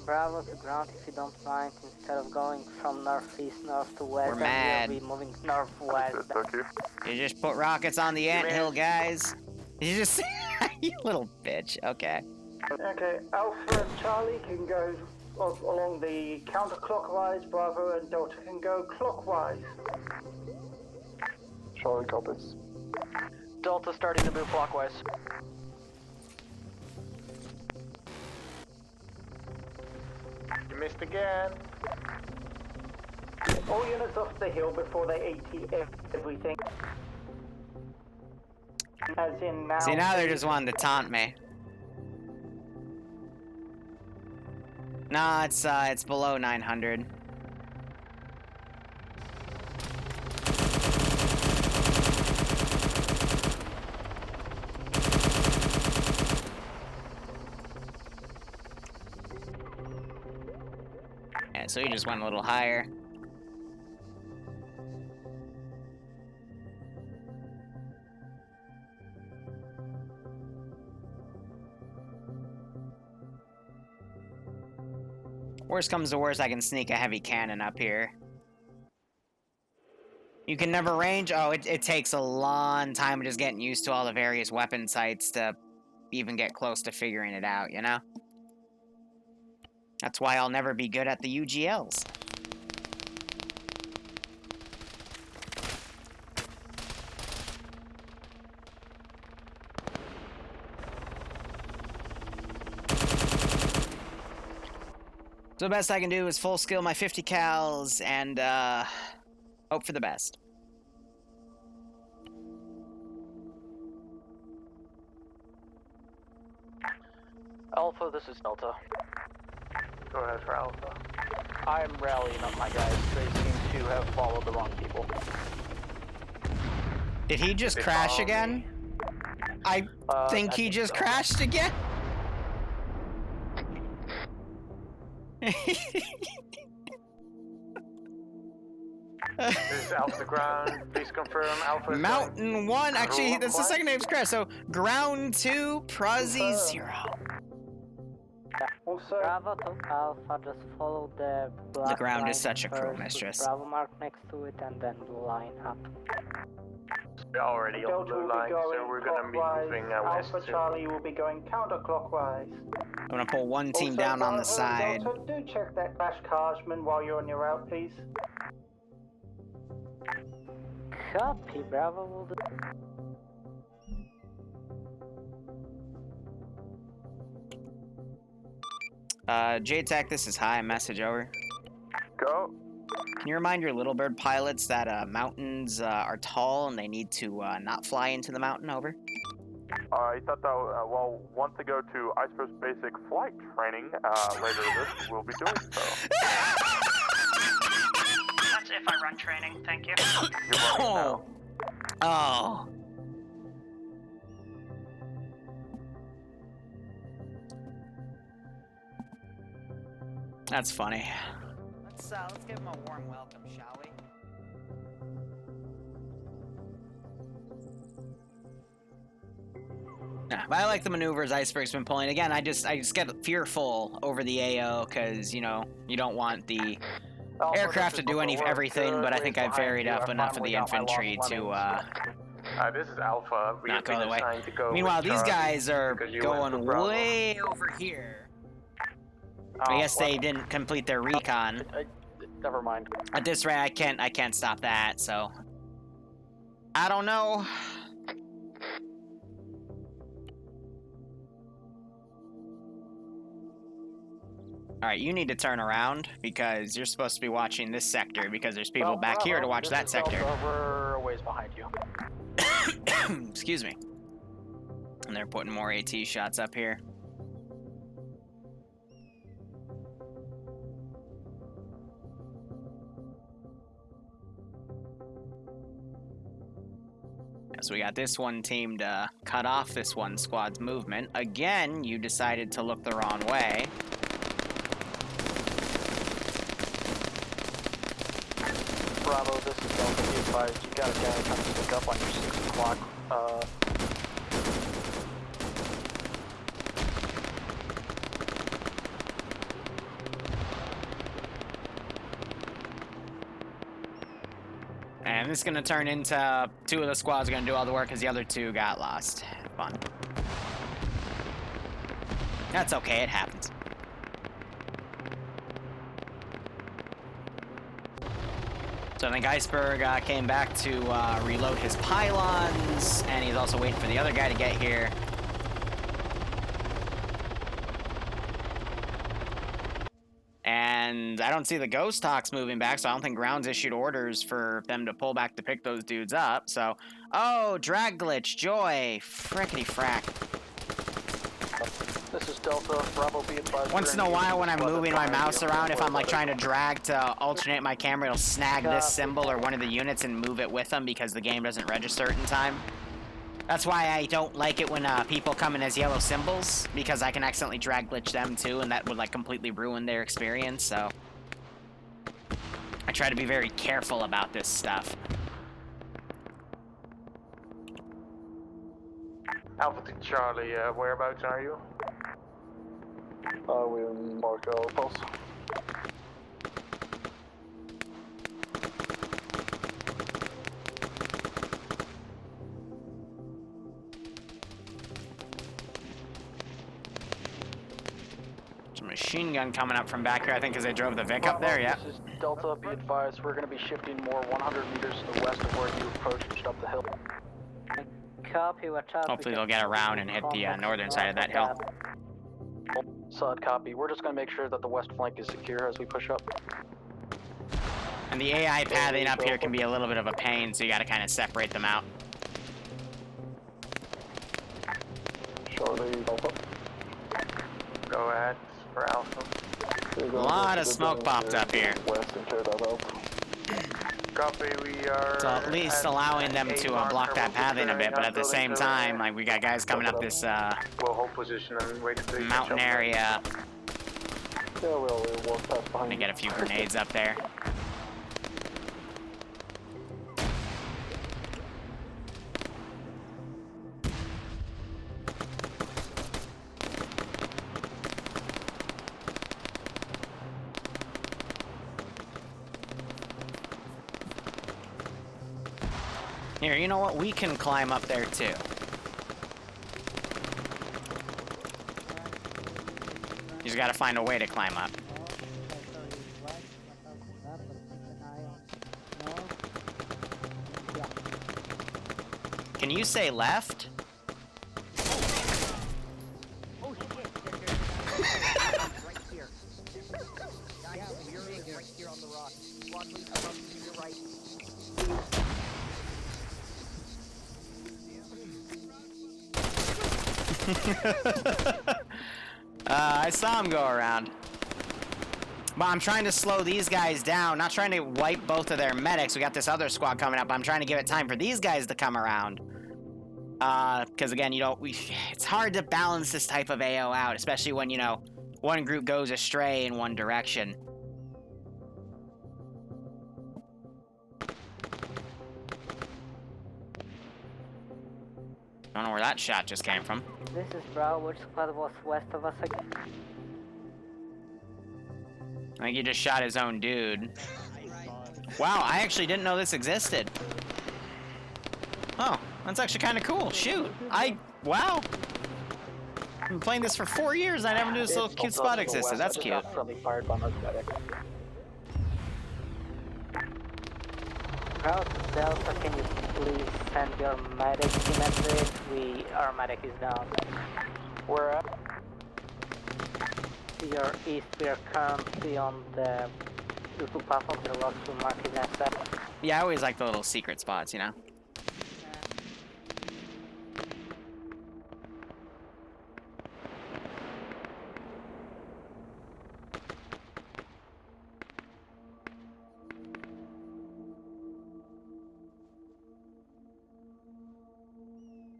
Bravo to ground, if you don't mind. Instead of going from northeast north to west, We're mad. we'll be moving northwest. You just put rockets on the anthill, guys. You just... you little bitch. Okay. Okay, Alpha and Charlie can go along the counterclockwise, Bravo and Delta can go clockwise. Charlie copies. Delta starting to move clockwise. You missed again. All units off the hill before they AT everything. As in now. See, now they're just wanting to taunt me. Nah, it's below 900. Yeah, so he just went a little higher. Worst comes to worst, I can sneak a heavy cannon up here. You can never range? Oh, it takes a long time just getting used to all the various weapon sights to even get close to figuring it out, you know? That's why I'll never be good at the UGLs. So the best I can do is full skill my 50 cals and hope for the best. Alpha, this is Delta. Go ahead for Alpha. I'm rallying up my guys. They seem to have followed the wrong people. Did he just crash again? I think he just crashed again. This is Alpha ground. Please confirm Alpha. Mountain 1. Actually, that's the second name's crash. So ground 2, Prozzy 0. Also, Bravo to Alpha, just follow the black The ground line is such a cruel first, mistress. Bravo mark next to it and then line up. We're already on the blue line, so we're gonna be moving west. Alpha Charlie will be going counterclockwise. I'm gonna pull one team Also, down on the Bravo, side. Delta, do check that crash Carsman while you're on your route, please. Copy, Bravo will do. JTAC, this is high. Message over. Go. Can you remind your little bird pilots that mountains are tall and they need to not fly into the mountain? Over. I thought that, well, once they go to Iceberg's basic flight training later this, we'll be doing so. That's if I run training, thank you. Oh. Oh. That's funny. Let's give him a warm welcome, shall we? Nah, but I like the maneuvers Iceberg's been pulling. Again, I just get fearful over the AO because, you know, you don't want the aircraft to do everything, but I think I've varied up enough of the infantry to this is Alpha. We not go the way. to go Meanwhile, with these Charlie guys are because you going went for Bravo. way over here. I guess they didn't complete their recon. Never mind. At this rate, I can't stop that. So I don't know. All right, you need to turn around because you're supposed to be watching this sector because there's people back here to watch that sector. We're a ways behind you. Excuse me. And they're putting more AT shots up here. So we got this one team to cut off this one squad's movement. Again, you decided to look the wrong way. Bravo, this is Delta. Be advised, you got a guy coming to pick up on your 6 o'clock. And this is going to turn into 2 of the squads are going to do all the work because the other 2 got lost. Fun. That's okay, it happens. So I think Iceberg came back to reload his pylons, and he's also waiting for the other guy to get here. And I don't see the ghost talks moving back, so I don't think Grounds issued orders for them to pull back to pick those dudes up. So, oh, drag glitch, joy, frickety frack. This is Delta, Bravo, be advised. Once in a while when I'm moving my mouse around, if I'm like trying to drag to alternate my camera, it'll snag this symbol or one of the units and move it with them because the game doesn't register it in time. That's why I don't like it when people come in as yellow symbols, because I can accidentally drag glitch them too, and that would like completely ruin their experience, so I try to be very careful about this stuff. Alpha to Charlie, whereabouts are you? We're in Mark Pulse. There's a machine gun coming up from back here, I think, because they drove the Vic up there, yeah. This is Delta, be advised, we're going to be shifting more 100 meters to the west of where you approached up the hill. Copy, watch out. Hopefully they'll get around and hit the northern side of that hill. Solid copy. We're just going to make sure that the west flank is secure as we push up. And the AI pathing up here can be a little bit of a pain, so you gotta kind of separate them out. Charlie, Alpha. Go ahead for Alpha. A lot of smoke popped up here. West and cleared that out. Copy, we are... So at least allowing them to block that pathing a bit, but at the same time, like, we got guys coming up this We'll hold position and wait until you mountain area. Yeah, we'll walk past behind Gonna get a few grenades up there. Here, you know what? We can climb up there too. You just gotta find a way to climb up. Can you say left? Oh shit! Right here. Guys, we're right here on the rock. Walk me above to your right. I saw him go around. But I'm trying to slow these guys down, not trying to wipe both of their medics. We got this other squad coming up. I'm trying to give it time for these guys to come around. Because again, it's hard to balance this type of AO out, especially when, you know, one group goes astray in one direction. I don't know where that shot just came from. This is Bravo, which squad was west of us again? I think he just shot his own dude. Wow, I actually didn't know this existed. Oh, that's actually kind of cool. Shoot. Wow. I've been playing this for 4 years and I never knew this little cute spot existed. That's cute. Route Delta, can you please send your medic in our medic is down. Where at? To your east, we are currently on the little path of the rocks we marked in that. Yeah, I always like the little secret spots, you know?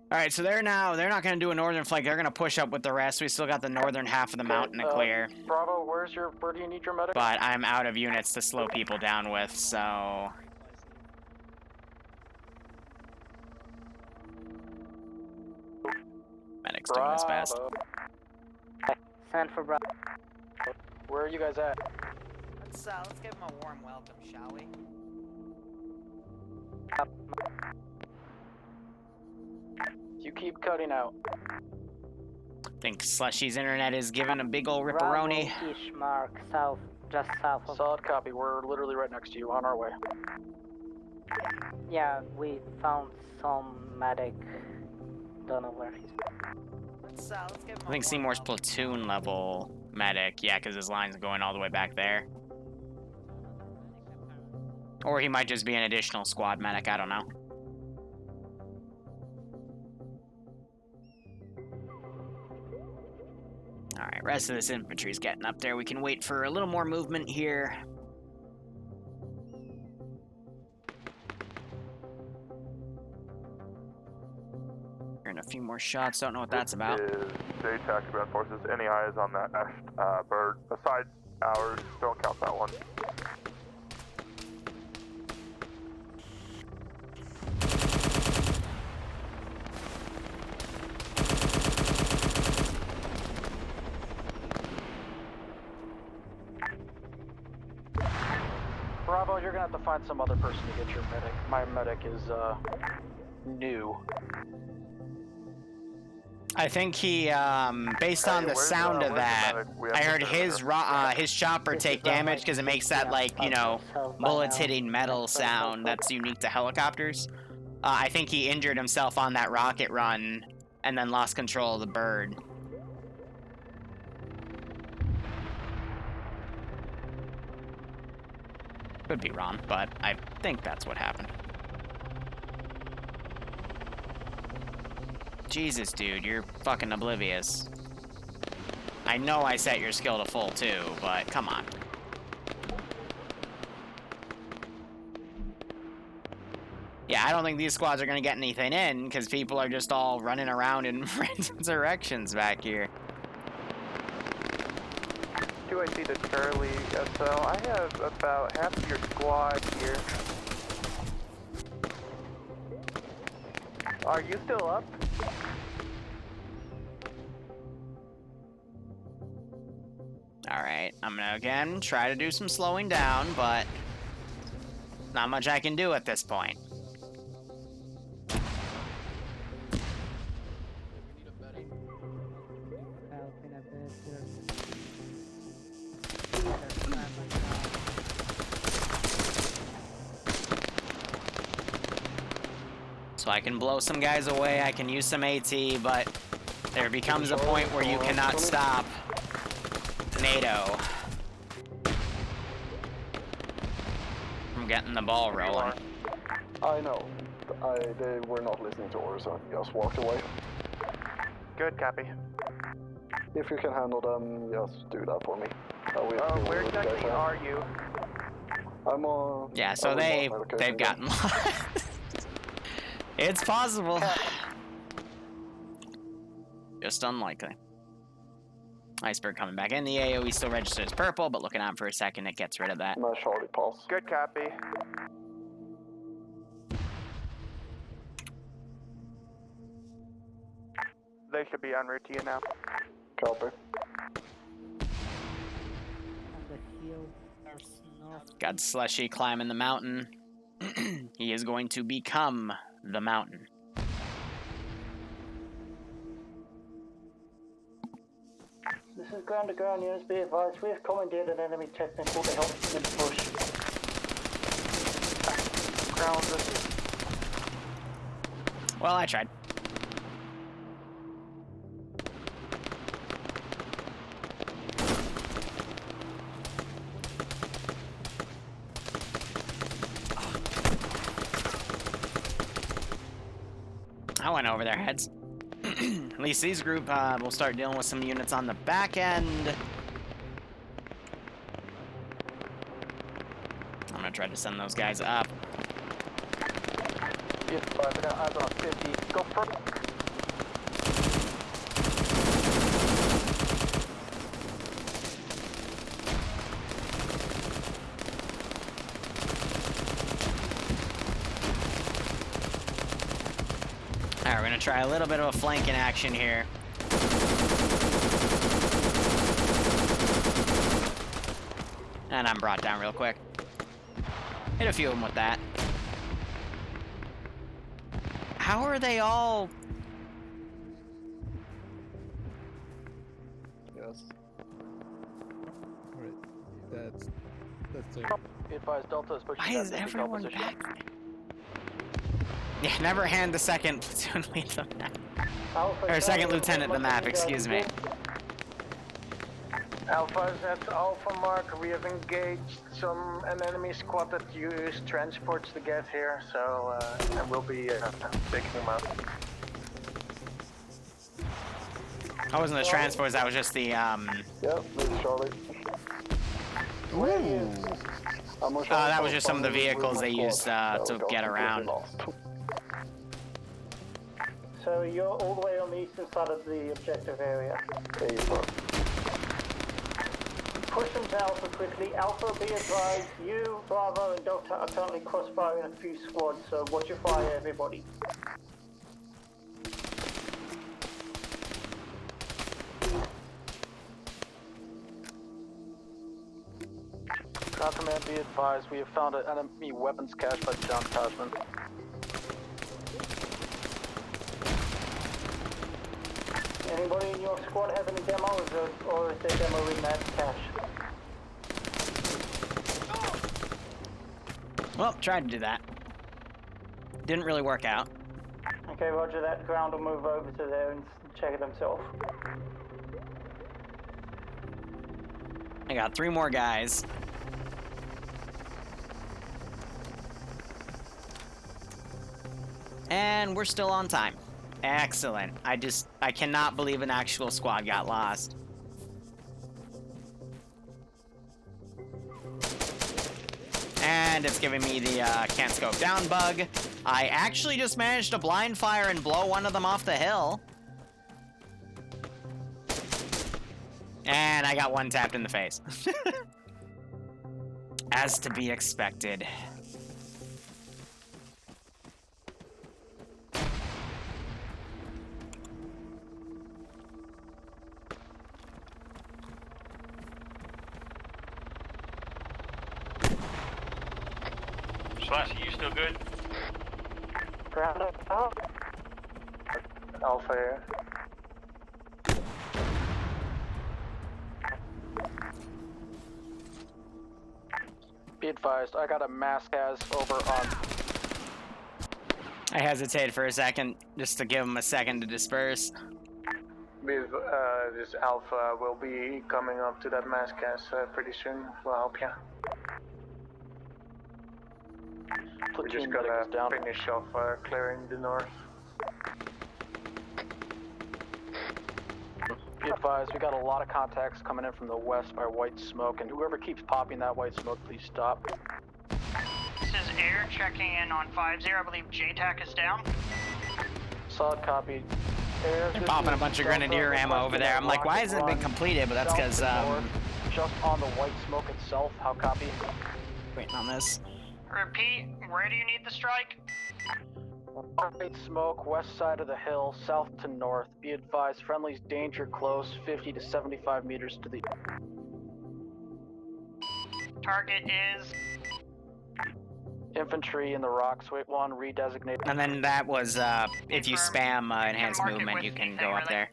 Alright, so they're not going to do a northern flank. They're going to push up with the rest. We still got the northern half of the mountain to clear. Bravo, where do you need your medic? But I'm out of units to slow people down with, so... Medic's doing his best. Send for Bravo. Where are you guys at? Let's give him a warm welcome, shall we? You keep cutting out. I think Slushy's internet is giving a big ol' ripperoni. Bravo-ish mark, south, just south of... Solid copy. We're literally right next to you, on our way. Yeah, we found some medic. Don't know where he's... Let's get I think Seymour's platoon level medic. Yeah, because his line's going all the way back there. Or he might just be an additional squad medic, I don't know. Alright, rest of this infantry's getting up there. We can wait for a little more movement here. Hearing a few more shots, don't know what that's about. Is JTAC ground forces. Any eyes on that bird? Besides ours, don't count that one. Bravo, you're gonna have to find some other person to get your medic. My medic is, new. I think he, based on the sound of that, I heard his chopper take damage because it makes that, like, you know, bullets hitting metal sound that's unique to helicopters. I think he injured himself on that rocket run and then lost control of the bird. Could be wrong, but I think that's what happened. Jesus, dude, you're fucking oblivious. I know I set your skill to full too, but come on. Yeah, I don't think these squads are gonna get anything in, because people are just all running around in random directions back here. Do I see the Charlie SL? I have about half of your squad here. Are you still up? Alright, I'm gonna again try to do some slowing down, but not much I can do at this point. So I can blow some guys away, I can use some AT, but there becomes a point where you cannot stop NATO from getting the ball rolling. I know. They were not listening to orders, so just walked away. Good, copy. If you can handle them, just do that for me. Where exactly are you? I'm on... Yeah, so they've gotten lost. It's possible. Just unlikely. Iceberg coming back in. The AoE still registered as purple, but looking out for a second, it gets rid of that. Nice Charlie pass. Good copy. They should be en route to you now. Copy. Got Slushy climbing the mountain. He is going to become the mountain. This is ground to ground units, be advised. We have commandeered an enemy technical to help with the push. Ground this. Well, I tried. I went over their heads. At least these group will start dealing with some units on the back end. I'm gonna try to send those guys up. Yes, I got eyes on 50. Go first. Alright, we're gonna try a little bit of a flanking action here. And I'm brought down real quick. Hit a few of them with that. How are they all... Alright, that's it. Be advised, Delta is pushing Why that is basic everyone position. back? Yeah, never hand the second platoon lead the map. Or second lieutenant the map, excuse me. Alpha, that's Alpha Mark. We have engaged an enemy squad that use transports to get here, so and we'll be taking them out. That wasn't the transports, that was just the, Yep, this is Charlie. Ooh. That was just some of the vehicles they used to get around. So you're all the way on the eastern side of the objective area. Push them to Alpha quickly. Alpha, be advised, you, Bravo, and Delta are currently crossfiring a few squads, so watch your fire, everybody. Ground Command, be advised, we have found an enemy weapons cache by the down detachment. Anybody in your squad have any demos, or is there demo in that cache? Well, tried to do that. Didn't really work out. Okay, roger that. Ground will move over to there and check it themselves. I got 3 more guys. And we're still on time. Excellent. I cannot believe an actual squad got lost. And it's giving me the can't scope down bug. I actually just managed to blind fire and blow one of them off the hill. And I got one tapped in the face. As to be expected. Slashy, you still good? Ground up. Alpha here. Be advised, I got a mass gas over on... I hesitated for a second, just to give them a second to disperse. With this Alpha will be coming up to that mass gas pretty soon. We'll help you. We're just gonna finish off clearing the north. Be advised, we got a lot of contacts coming in from the west by white smoke, and whoever keeps popping that white smoke, please stop. This is Air checking in on 50. I believe JTAC is down. Solid copy. Air, They're popping a bunch of grenadier ammo over there. I'm like, why hasn't it been completed? But that's because, just on the white smoke itself, how copy? Waiting on this. Repeat, where do you need the strike? White smoke, west side of the hill, south to north. Be advised, friendly's danger close, 50 to 75 meters to the... Target is... Infantry in the rocks, wait one, redesignated. And then that was, if you spam enhanced movement, you can go up there.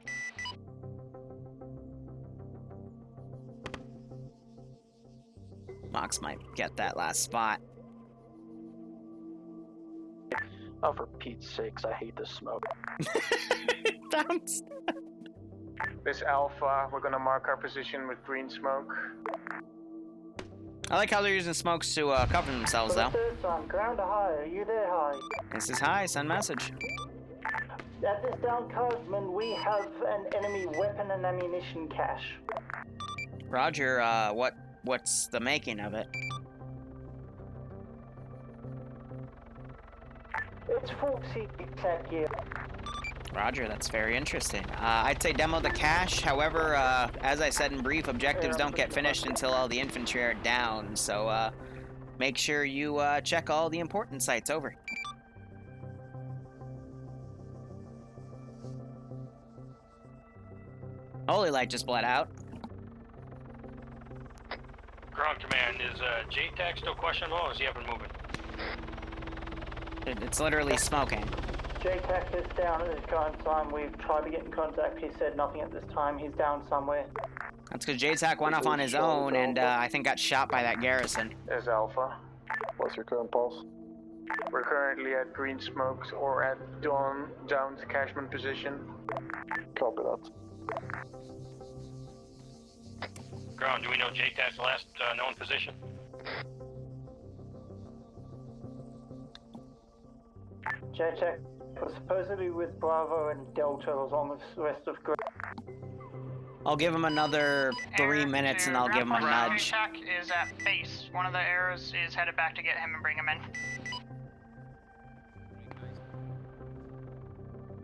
Mox might get that last spot. Oh, for Pete's sakes, I hate this smoke. Bounce. This Alpha, we're gonna mark our position with green smoke. I like how they're using smokes to cover themselves, though. Third time, ground to high. Are you there, high? This is high. Send message. At this down Cosman, we have an enemy weapon and ammunition cache. Roger. What's the making of it? It's 40 exact gear. Roger, that's very interesting. I'd say demo the cache. However, as I said in brief, objectives don't get finished until all the infantry are down. So make sure you check all the important sites. Over. Holy light just bled out. Ground command, is JTAC still questionable or is he up and moving? It's literally smoking. JTAC is down at this current time. We've tried to get in contact. He said nothing at this time. He's down somewhere. That's because JTAC went off on his own and I think got shot by that garrison. Is Alpha. What's your current pulse? We're currently at green smokes or at down to Cashman position. Copy that. Ground, do we know JTAC's last known position? JTAC was supposedly with Bravo and Delta as long as the rest of group. I'll give him another 3 minutes and I'll give him a nudge. JTAC is at base. One of the arrows is headed back to get him and bring him in.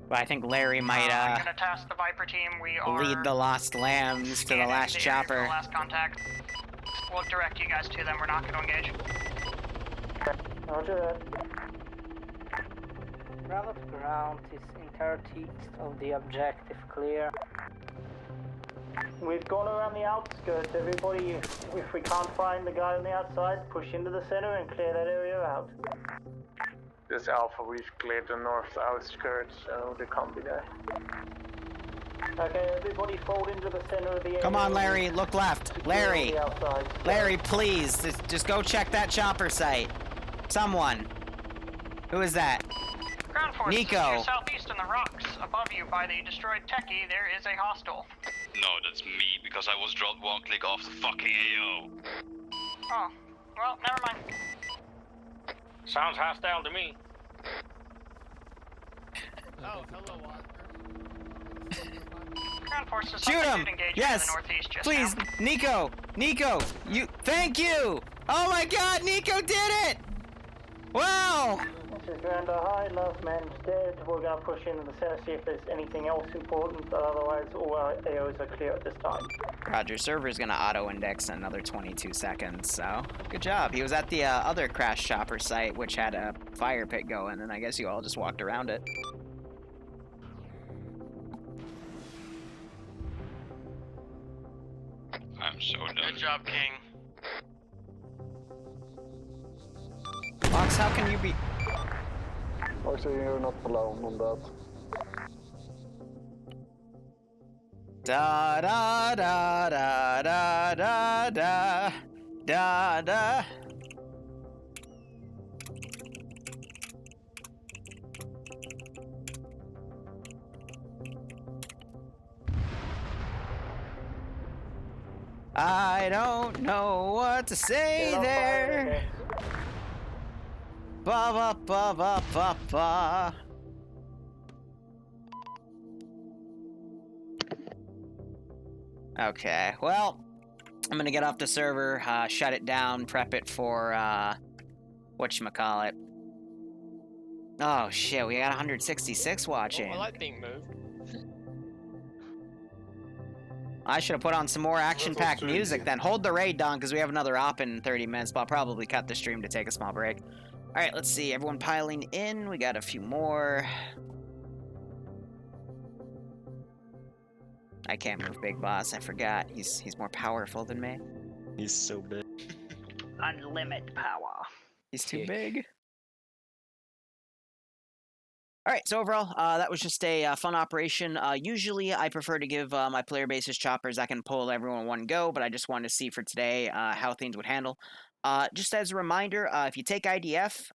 But I think Larry might I'm gonna task the Viper team. We are lead the lost lambs to the last the area for chopper. the last contact. We'll direct you guys to them. We're not gonna engage. Roger that. Bravo to ground is entirety east of the objective, clear. We've gone around the outskirts. Everybody, if we can't find the guy on the outside, push into the center and clear that area out. This Alpha, we've cleared the north outskirts, so they can't be there. Okay, everybody fold into the center of the area. Come on, Larry, look left. Larry, Larry, please, just go check that chopper site. Someone. Who is that? Ground force Nico. to your southeast in the rocks. Above you by the destroyed techie, there is a hostile. No, that's me, because I was dropped one click off the fucking AO. Oh, well, never mind. Sounds hostile to me. Oh, hello, Oscar. Ground forces Shoot him! engage in Yes! the northeast just Please, now. Nico, you, thank you! Oh my god, Nico did it! Wow! This is Grander High, last man's dead. We're gonna push into the center, see if there's anything else important, but otherwise all our AOs are clear at this time. Roger, server's gonna auto-index in another 22 seconds, so good job. He was at the other crash chopper site, which had a fire pit going, and I guess you all just walked around it. I'm so done. Good job, King. Fox, how can you be... Actually, you're not alone on that. Da da da da da da da da da. I don't know what to say there. Ba ba ba ba ba ba. Okay, well, I'm gonna get off the server, shut it down, prep it for, whatchamacallit. Oh shit, we got 166 watching. Oh, well, that thing moved. I should have put on some more action-packed music then. Hold the raid down, because we have another op in 30 minutes, but I'll probably cut the stream to take a small break. Alright, let's see, everyone piling in, we got a few more. I can't move Big Boss, I forgot. He's more powerful than me. He's so big. Unlimited power. He's too big. Alright, so overall, that was just a fun operation. Usually, I prefer to give my player bases choppers I can pull everyone in one go, but I just wanted to see for today how things would handle. Just as a reminder, if you take IDF,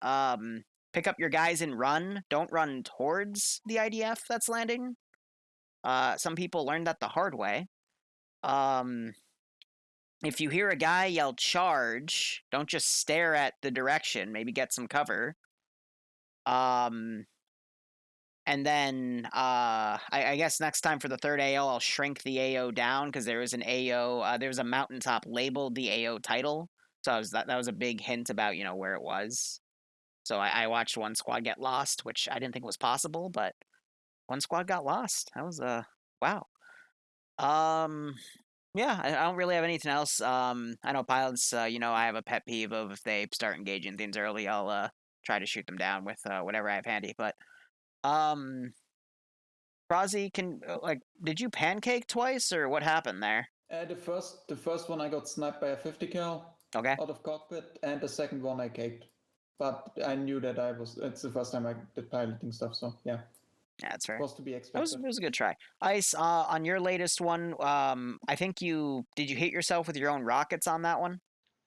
pick up your guys and run. Don't run towards the IDF that's landing. Some people learned that the hard way. If you hear a guy yell charge, don't just stare at the direction. Maybe get some cover. And then, I guess next time for the third AO, I'll shrink the AO down, because there was an AO, there was a mountaintop labeled the AO title. So that was a big hint about, you know, where it was. So I watched one squad get lost, which I didn't think was possible, but one squad got lost. That was, wow. Yeah, I don't really have anything else. I know pilots, you know, I have a pet peeve of if they start engaging things early, I'll, try to shoot them down with, whatever I have handy, but... Prozzy, did you pancake twice, or what happened there? The first one I got sniped by a 50 cal. Okay. Out of cockpit, and the second one I caked. But I knew that it's the first time I did piloting stuff, so yeah. Yeah, that's fair. Was to be It expected. was a good try. Ice, on your latest one, I think did you hit yourself with your own rockets on that one?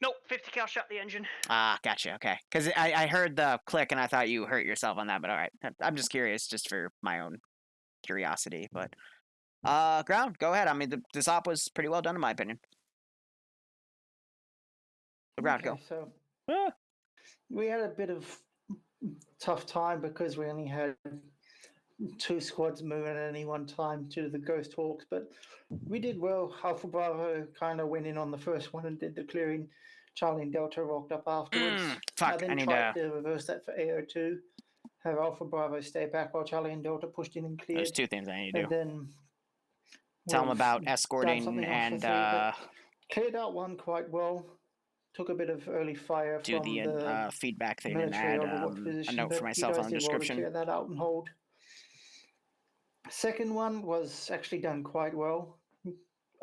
Nope, 50 cal shot the engine. Ah, gotcha. Okay, because I heard the click and I thought you hurt yourself on that, but all right. I'm just curious, just for my own curiosity. But ground, go ahead. I mean, this op was pretty well done in my opinion. The ground, go. So we had a bit of tough time because we only had 2 squads moving at any one time due to the Ghost Hawks, but we did well. Alpha Bravo kind of went in on the first one and did the clearing. Charlie and Delta rocked up afterwards. Fuck, I then tried to reverse that for AO2, have Alpha Bravo stay back while Charlie and Delta pushed in and cleared. There's 2 things I need to do. And then tell them about escorting and cleared out one quite well. Took a bit of early fire do from the feedback thing and military add position, a note for but myself you guys on the did well to description. clear that out and hold. Second one was actually done quite well.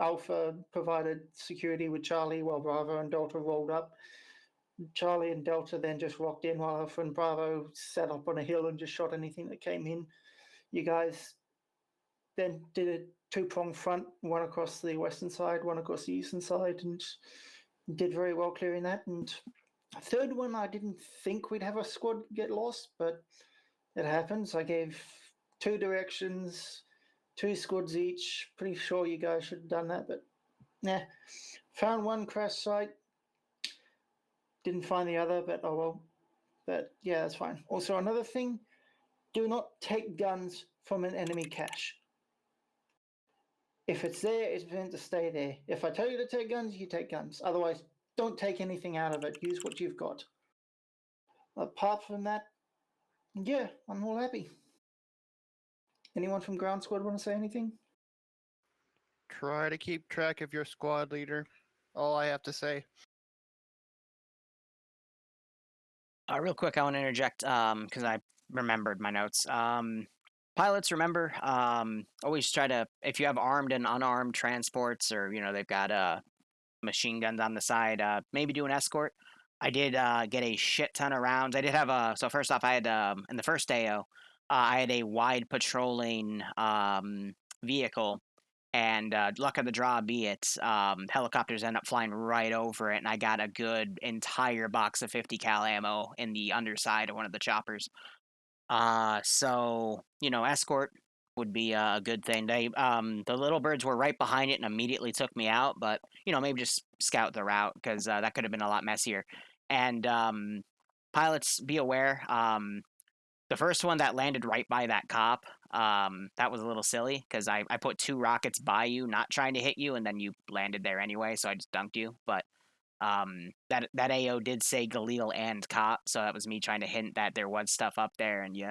Alpha provided security with Charlie while Bravo and Delta rolled up. Charlie and Delta then just rocked in while Alpha and Bravo sat up on a hill and just shot anything that came in. You guys then did a 2-pronged front, one across the western side, one across the eastern side, and did very well clearing that. And third one, I didn't think we'd have a squad get lost, but it happens. I gave 2 directions, 2 squads each. Pretty sure you guys should have done that, but nah. Found one crash site. Didn't find the other, but oh well. But yeah, that's fine. Also, another thing, do not take guns from an enemy cache. If it's there, it's meant to stay there. If I tell you to take guns, you take guns. Otherwise, don't take anything out of it. Use what you've got. Apart from that, yeah, I'm all happy. Anyone from Ground Squad want to say anything? Try to keep track of your squad leader. All I have to say. Real quick, I want to interject because I remembered my notes. Pilots, remember, always try to, if you have armed and unarmed transports or, they've got machine guns on the side, maybe do an escort. I did get a shit ton of rounds. I did have so first off, I had, in the first AO, I had a wide patrolling vehicle. And luck of the draw be it, helicopters end up flying right over it, and I got a good entire box of 50 cal ammo in the underside of one of the choppers. So, escort would be a good thing. They, the little birds were right behind it and immediately took me out, but, maybe just scout the route, because that could have been a lot messier. And pilots, be aware, the first one that landed right by that cop, that was a little silly because I put 2 rockets by you, not trying to hit you, and then you landed there anyway, so I just dunked you. But that AO did say Galil and cop, so that was me trying to hint that there was stuff up there, and you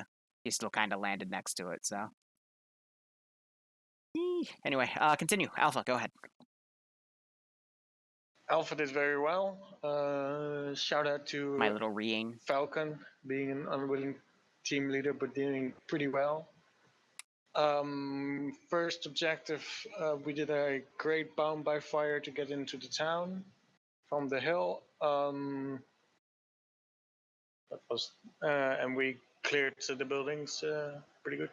still kind of landed next to it. So anyway, continue. Alpha, go ahead. Alpha did very well. Shout out to my little reing Falcon, being an unwilling team leader, but doing pretty well. First objective, we did a great bomb by fire to get into the town from the hill. That was, and we cleared the buildings pretty good.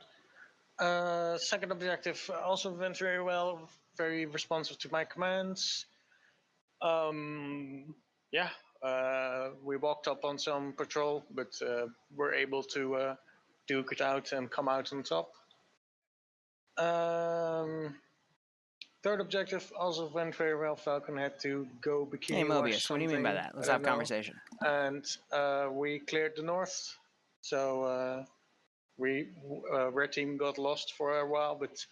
Second objective also went very well, very responsive to my commands. Yeah, we walked up on some patrol, but were able to duke it out and come out on top. Third objective also went very well. Falcon had to go bikini Hey Mobius, wash what do you mean by that? Let's have a conversation. And we cleared the north, so red team got lost for a while, but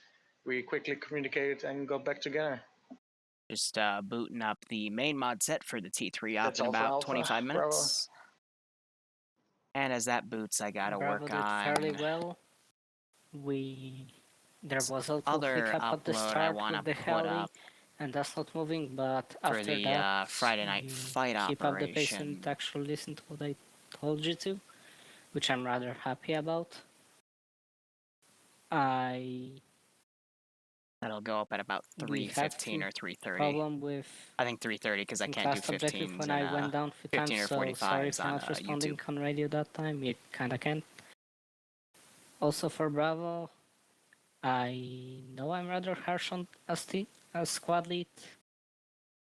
we quickly communicated and got back together. Just booting up the main mod set for the T3 op That's in all for about Alpha. 25 minutes. Bravo. And as that boots, I gotta Bravo work did on fairly well. There was a little hiccup at the start with the heli, and that's not moving. But after the, that, Friday night fight keep up the pace operation. and actually listen to what I told you to, which I'm rather happy about. That'll go up at about 3:15 or 3:30. Problem with I think 3:30 because I can't do 15 when I went down 15 or 45 sorry for not on responding YouTube. on radio that time. You kinda can't. Also for Bravo, I know I'm rather harsh on as squad lead,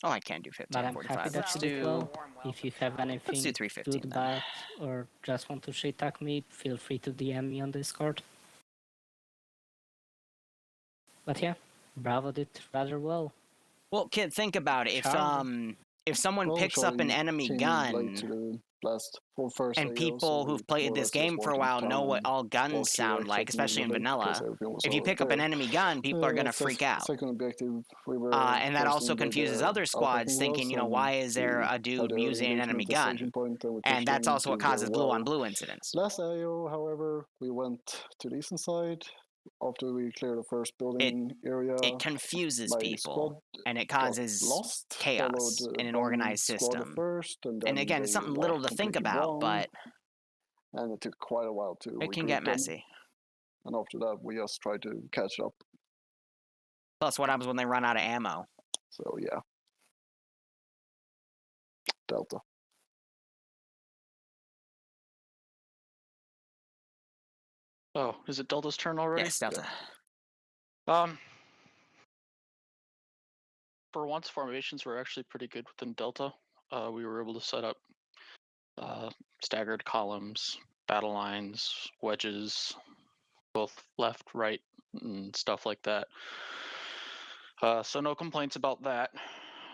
Oh, I can't do 15 but and I'm 45. happy that Let's you did do well. If you have anything 315 good, then. bad, or just want to shit talk me, feel free to DM me on Discord. But yeah, Bravo did rather well. Well, kid, think about it. If someone Well, picks up an Charlie enemy came late to gun, the first and AO, people so who've we played more or this less just game for a went while into know town what and all guns walked here, sound like, checking in especially a in bit, because vanilla. everything was If you already pick up an there. enemy gun, people are gonna freak out. Second objective, we were And that also posting where confuses the other squads, outbacking thinking, was, you know, and why is there we a had dude an using an engagement enemy at the gun? staging point, and we And pushed that's in, also what did very causes blue on well. blue incidents. Last AO, however, we went to the eastern side after we cleared the first building area. It confuses My people, squad and it got causes lost, chaos followed in an one organized squad system. first, and then again, they it's something walked little to think completely about, wrong, but and it took quite a while to it can regroup get them. messy. And after that, we just tried to catch up. Plus, what happens when they run out of ammo? So yeah, Delta. Oh, is it Delta's turn already? Yes, Delta. For once, formations were actually pretty good within Delta. We were able to set up staggered columns, battle lines, wedges, both left, right, and stuff like that. So no complaints about that.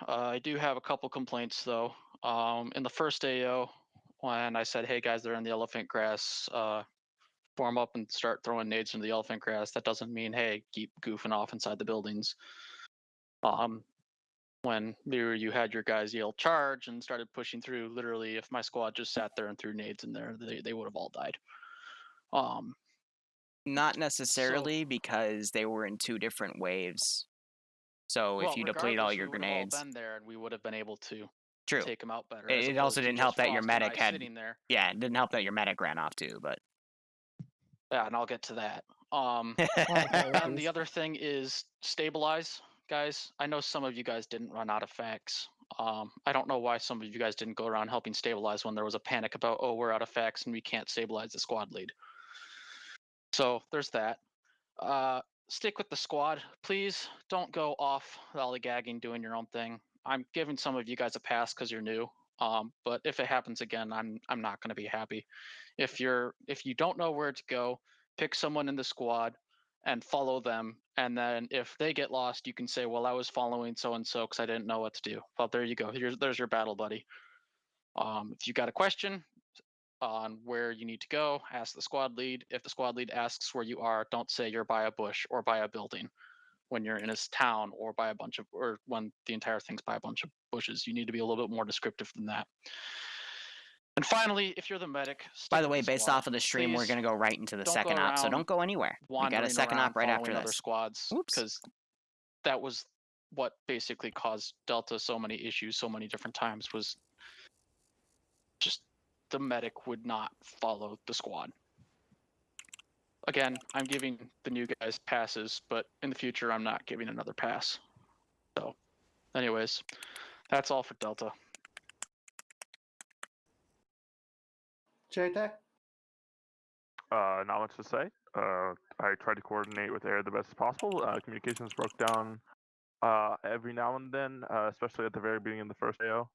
I do have a couple complaints though. In the first AO, when I said, "Hey guys, they're in the elephant grass," form up and start throwing nades into the elephant grass. That doesn't mean, hey, keep goofing off inside the buildings. When Liru, you had your guys yell charge and started pushing through, literally, if my squad just sat there and threw nades in there, they would have all died. Not necessarily, because they were in 2 different waves. So if you deplete all your grenades, we would have all been there, and we would have been able to true. take them out better. It also didn't help that your medic had. Sitting there. Yeah, it didn't help that your medic ran off too. But yeah, and I'll get to that. And the other thing is stabilize, guys. I know some of you guys didn't run out of facts. I don't know why some of you guys didn't go around helping stabilize when there was a panic about, oh, we're out of facts and we can't stabilize the squad lead. So there's that. Stick with the squad. Please don't go off lollygagging, doing your own thing. I'm giving some of you guys a pass because you're new. But if it happens again, I'm not going to be happy. If you don't know where to go, pick someone in the squad and follow them. And then if they get lost, you can say, well, I was following so-and-so because I didn't know what to do. Well, there you go. There's your battle buddy. If you got a question on where you need to go, ask the squad lead. If the squad lead asks where you are, don't say you're by a bush or by a building when you're in a town or by a bunch of, or when the entire thing's by a bunch of bushes. You need to be a little bit more descriptive than that. And finally, if you're the medic, by the way, based off of the stream, we're going to go right into the second op, so don't go anywhere. We got a second op right after this. Other squads, because that was what basically caused Delta so many issues so many different times, was just the medic would not follow the squad. Again, I'm giving the new guys passes, but in the future, I'm not giving another pass. So, anyways, that's all for Delta. JTAC? Not much to say. I tried to coordinate with Air the best as possible. Communications broke down every now and then, especially at the very beginning of the first AO.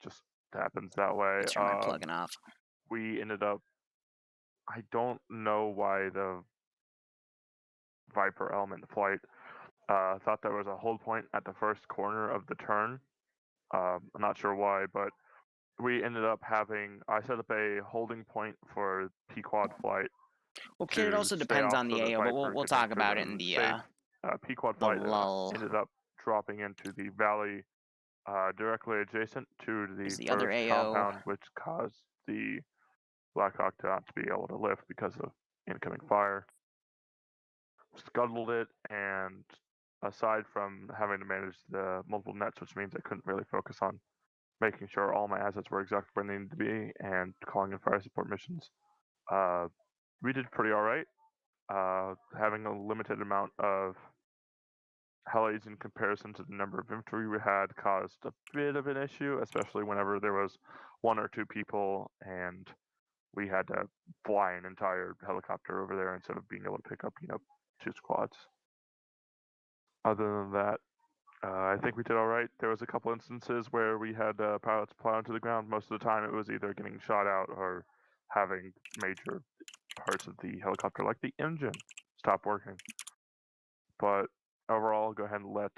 Just happens that way. Turn my plug-in off. We ended up. I don't know why the Viper element flight thought there was a hold point at the first corner of the turn. I'm not sure why, but we ended up having. I set up a holding point for P-Quad flight. Well, kid, it also depends on the AO, but we'll talk about it in the P-Quad flight ended up dropping into the valley directly adjacent to the other first AO compound, which caused the Black Hawk to not be able to lift because of incoming fire. Scuttled it, and aside from having to manage the multiple nets, which means I couldn't really focus on making sure all my assets were exactly where they needed to be and calling in fire support missions, we did pretty all right. Having a limited amount of helis in comparison to the number of infantry we had caused a bit of an issue, especially whenever there was 1 or 2 people and we had to fly an entire helicopter over there instead of being able to pick up, 2 squads. Other than that, I think we did all right. There was a couple instances where we had pilots plow into the ground. Most of the time, it was either getting shot out or having major parts of the helicopter, like the engine, stop working. But overall, go ahead and let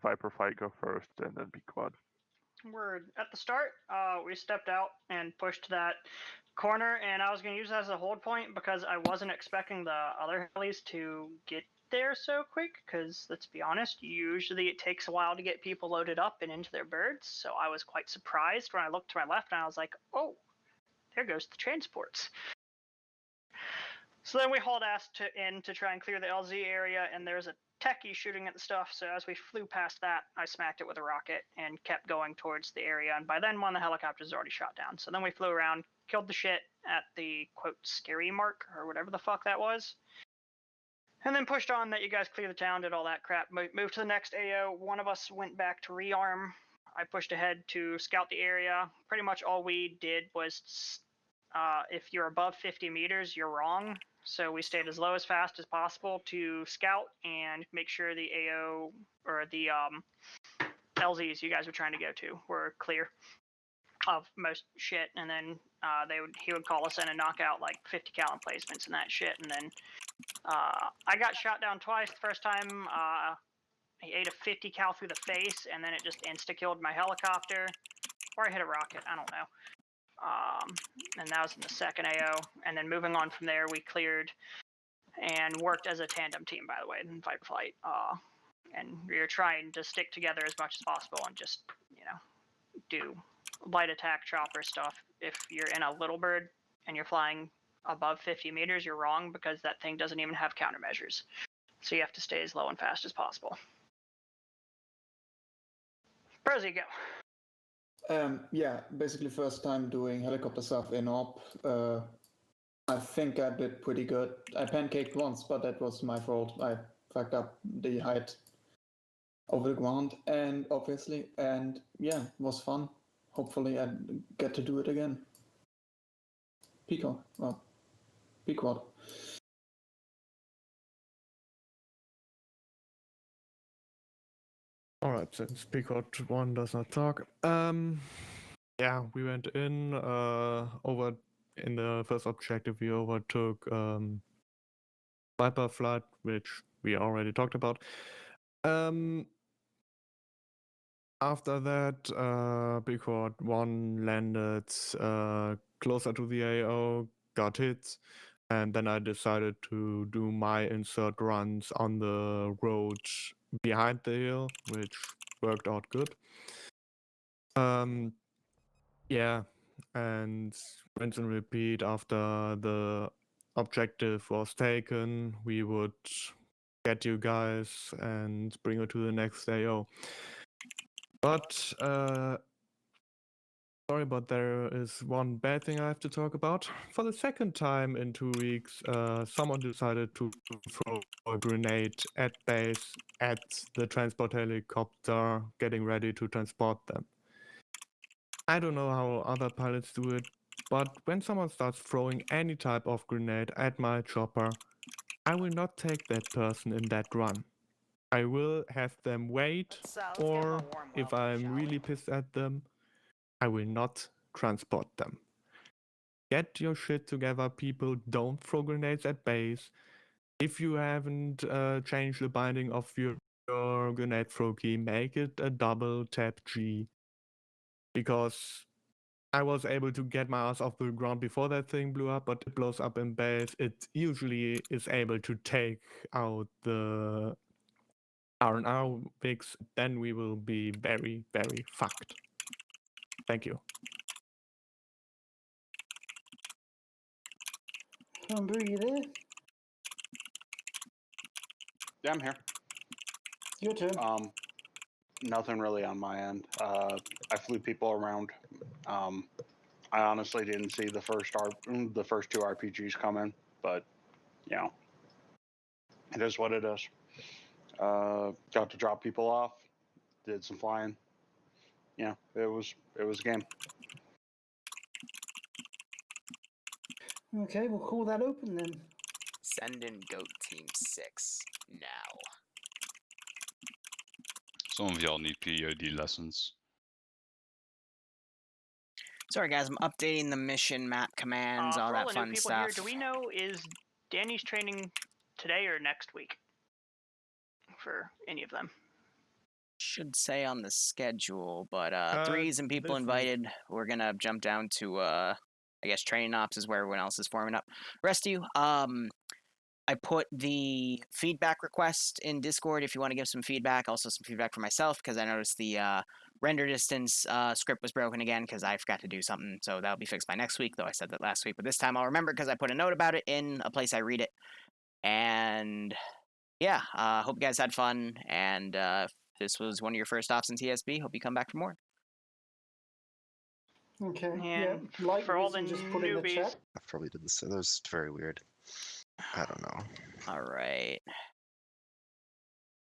Viper Flight go first, and then P-Quad. We're at the start. We stepped out and pushed that corner, and I was going to use that as a hold point because I wasn't expecting the other helis to get there so quick, because let's be honest, usually it takes a while to get people loaded up and into their birds. So I was quite surprised when I looked to my left and I was like, oh, there goes the transports. So then we hauled ass in to try and clear the LZ area, and there's a techie shooting at the stuff. So as we flew past that, I smacked it with a rocket and kept going towards the area. And by then, one of the helicopters was already shot down. So then we flew around, killed the shit at the quote scary mark or whatever the fuck that was. And then pushed on that you guys clear the town, did all that crap. Moved to the next AO. One of us went back to rearm. I pushed ahead to scout the area. Pretty much all we did was, if you're above 50 meters, you're wrong. So we stayed as low as fast as possible to scout and make sure the AO or the LZs you guys were trying to go to were clear of most shit. And then he would call us in and knock out like 50 cal emplacements and that shit. And then I got shot down twice. The first time he ate a 50 cal through the face, and then it just insta-killed my helicopter. Or I hit a rocket, I don't know. And that was in the second AO. And then moving on from there, we cleared and worked as a tandem team, by the way, in Viper Flight. And we were trying to stick together as much as possible and just, do light attack chopper stuff. If you're in a little bird and you're flying above 50 meters, you're wrong because that thing doesn't even have countermeasures. So you have to stay as low and fast as possible. Prosy, go. Yeah, basically first time doing helicopter stuff in op. I think I did pretty good. I pancaked once, but that was my fault. I fucked up the height over the ground, and yeah, it was fun. Hopefully I get to do it again. P-Quad. Alright, since P-Quad 1 does not talk. Yeah, we went in over in the first objective. We overtook Viper Flight, which we already talked about. After that, P-Quad 1 landed closer to the AO, got hit, and then I decided to do my insert runs on the road behind the hill, which worked out good. Yeah, and rinse and repeat after the objective was taken, we would get you guys and bring you to the next AO. But sorry, but there is one bad thing I have to talk about. For the second time in 2 weeks, someone decided to throw a grenade at base at the transport helicopter, getting ready to transport them. I don't know how other pilots do it, but when someone starts throwing any type of grenade at my chopper, I will not take that person in that run. I will have them wait, or if I'm really pissed at them, I will not transport them. Get your shit together, people. Don't throw grenades at base. If you haven't changed the binding of your grenade throw key, make it a double tap G. Because I was able to get my ass off the ground before that thing blew up, but it blows up in base. It usually is able to take out the R&R fix. Then we will be very, very fucked. Thank you. Are you there? Yeah, I'm here. Your turn. Nothing really on my end. I flew people around. I honestly didn't see the first two RPGs coming, but it is what it is. Got to drop people off. Did some flying. Yeah, it was a game. Okay, we'll call that open then. Send in Goat Team 6 now. Some of y'all need POD lessons. Sorry, guys, I'm updating the mission, map commands, all For that all the new fun people stuff. here, do we know, is Danny's training today or next week? For any of them? Should say on the schedule, but threes and people this week. invited. We're gonna jump down to I guess training ops is where everyone else is forming up. Rest of you, I put the feedback request in Discord if you want to give some feedback. Also some feedback for myself because I noticed the render distance script was broken again because I forgot to do something. So that'll be fixed by next week, though I said that last week. But this time I'll remember because I put a note about it in a place I read it. And yeah, hope you guys had fun. And if this was one of your first stops in TSB, hope you come back for more. Okay. And yeah. Like for all the just put in the newbies, chat. I probably did this. That was very weird. I don't know. All right.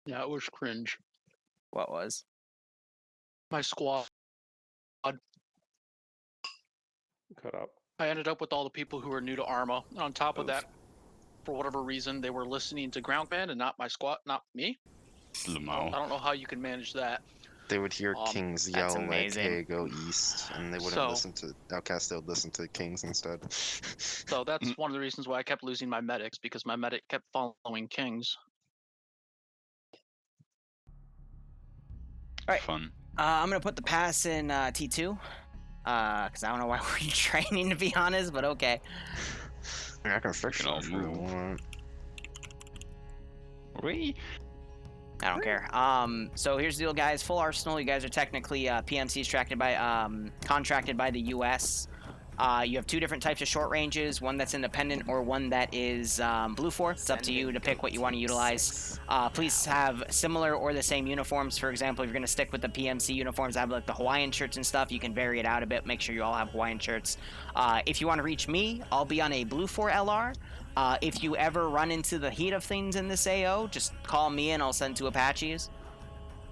Yeah, it was cringe. What was? My squad. Cut up. I ended up with all the people who were new to Arma. And on top of that, for whatever reason, they were listening to ground command and not my squad, not me. I don't know how you can manage that. They would hear Kings that's yell like, amazing. "Hey, go east," and they wouldn't listen to Outcast. They would listen to Kings instead. So that's one of the reasons why I kept losing my medics, because my medic kept following Kings. All right. Fun. I'm gonna put the pass in T2 because I don't know why we're training, to be honest, but okay. I can fix it if you want. I don't care. So here's the deal, guys. Full arsenal. You guys are technically PMCs contracted by the U.S. You have two different types of short ranges, one that's independent or one that is blue for. It's up to you to pick what you want to utilize. Please have similar or the same uniforms. For example, if you're going to stick with the PMC uniforms, I have like the Hawaiian shirts and stuff. You can vary it out a bit. Make sure you all have Hawaiian shirts. If you want to reach me, I'll be on a blue 4 LR. If you ever run into the heat of things in this AO, just call me and I'll send 2 Apaches.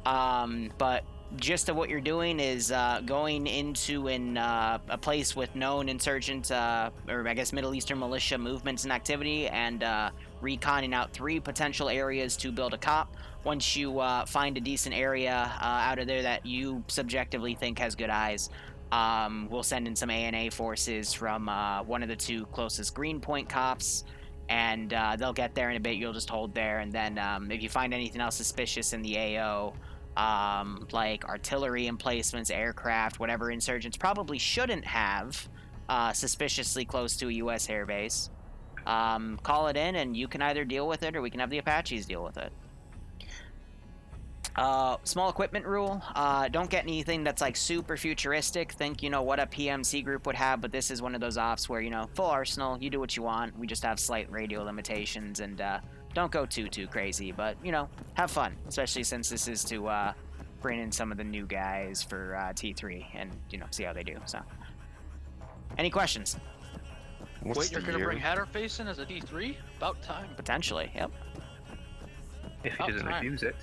But gist of what you're doing is going into a place with known insurgent, or I guess Middle Eastern militia movements and activity, and reconning out 3 potential areas to build a COP. Once you find a decent area out of there that you subjectively think has good eyes, we'll send in some ANA forces from one of the 2 closest Greenpoint COPs, and they'll get there in a bit. You'll just hold there, and then if you find anything else suspicious in the AO, like artillery emplacements, aircraft, whatever insurgents probably shouldn't have suspiciously close to a U.S. airbase, call it in, and you can either deal with it or we can have the Apaches deal with it. Small equipment rule, don't get anything that's like super futuristic. Think, you know, what a PMC group would have, but this is one of those ops where, you know, full arsenal, you do what you want. We just have slight radio limitations, and don't go too crazy, but, you know, have fun, especially since this is to bring in some of the new guys for T3 and, you know, see how they do. So, any questions? Wait, you're gonna bring Hatterface in as a D3? About time. Potentially, yep. If he doesn't refuse it.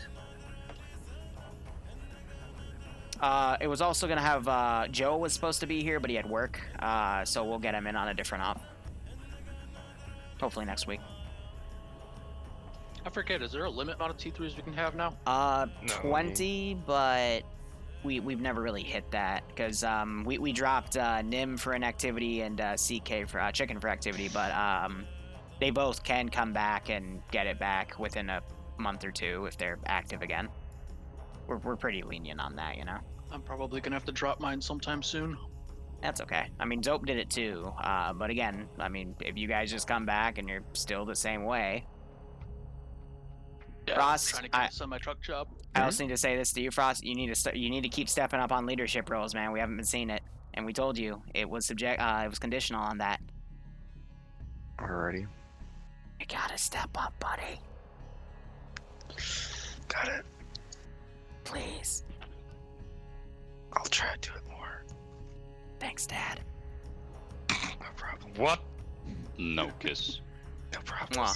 It was also gonna have Joe was supposed to be here, but he had work, so we'll get him in on a different op. Hopefully next week. I forget, is there a limit amount of T3s we can have now? 20, but we've never really hit that because we dropped Nim for an activity and CK for Chicken for activity, but they both can come back and get it back within a month or 2 if they're active again. We're pretty lenient on that, you know. I'm probably gonna have to drop mine sometime soon. That's okay. I mean, Dope did it too, but again, I mean, if you guys just come back and you're still the same way. Yeah, Frost, trying to get a semi-truck job. I also need to say this to you, Frost. You need to keep stepping up on leadership roles, man. We haven't been seeing it, and we told you it was it was conditional on that. Alrighty. You gotta step up, buddy. Got it. Please. I'll try to do it more. Thanks, Dad. No problem. What? No kiss. No problem.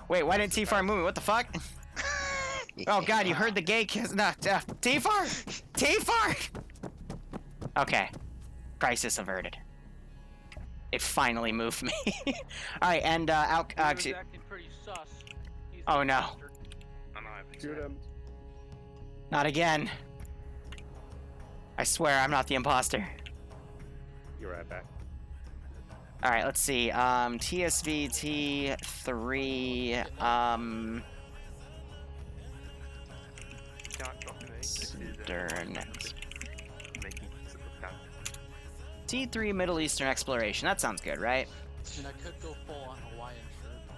Wait, why didn't T-Far move me? What the fuck? Oh god, you heard the gay kiss. No, T-Far! T-Far! Okay. Crisis averted. It finally moved me. All right, and He was acting pretty sus. He's oh an no, imposter. Shoot him. not again. I swear I'm not the imposter. You're right back. All right, let's see. TSV T3. Stern. T3 Middle Eastern Exploration. That sounds good, right? And I could go full on Hawaiian shirt.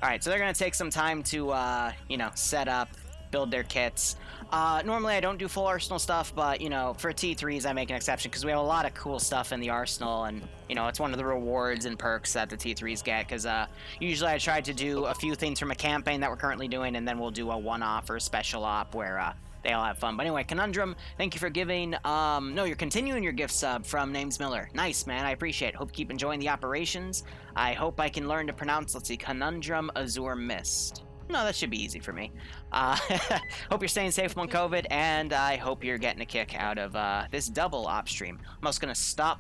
All right, so they're gonna take some time to, you know, set up, build their kits. Normally I don't do full arsenal stuff, but you know, for T3s I make an exception because we have a lot of cool stuff in the arsenal, and you know, it's one of the rewards and perks that the T3s get. Because usually I try to do a few things from a campaign that we're currently doing, and then we'll do a one-off or a special op where they all have fun. But anyway, Conundrum, thank you for giving. No, you're continuing your gift sub from Names Miller. Nice, man. I appreciate it. Hope you keep enjoying the operations. I hope I can learn to pronounce. Let's see, Conundrum Azure Mist. No, that should be easy for me. Hope you're staying safe on COVID, and I hope you're getting a kick out of this double op stream. I'm also going to stop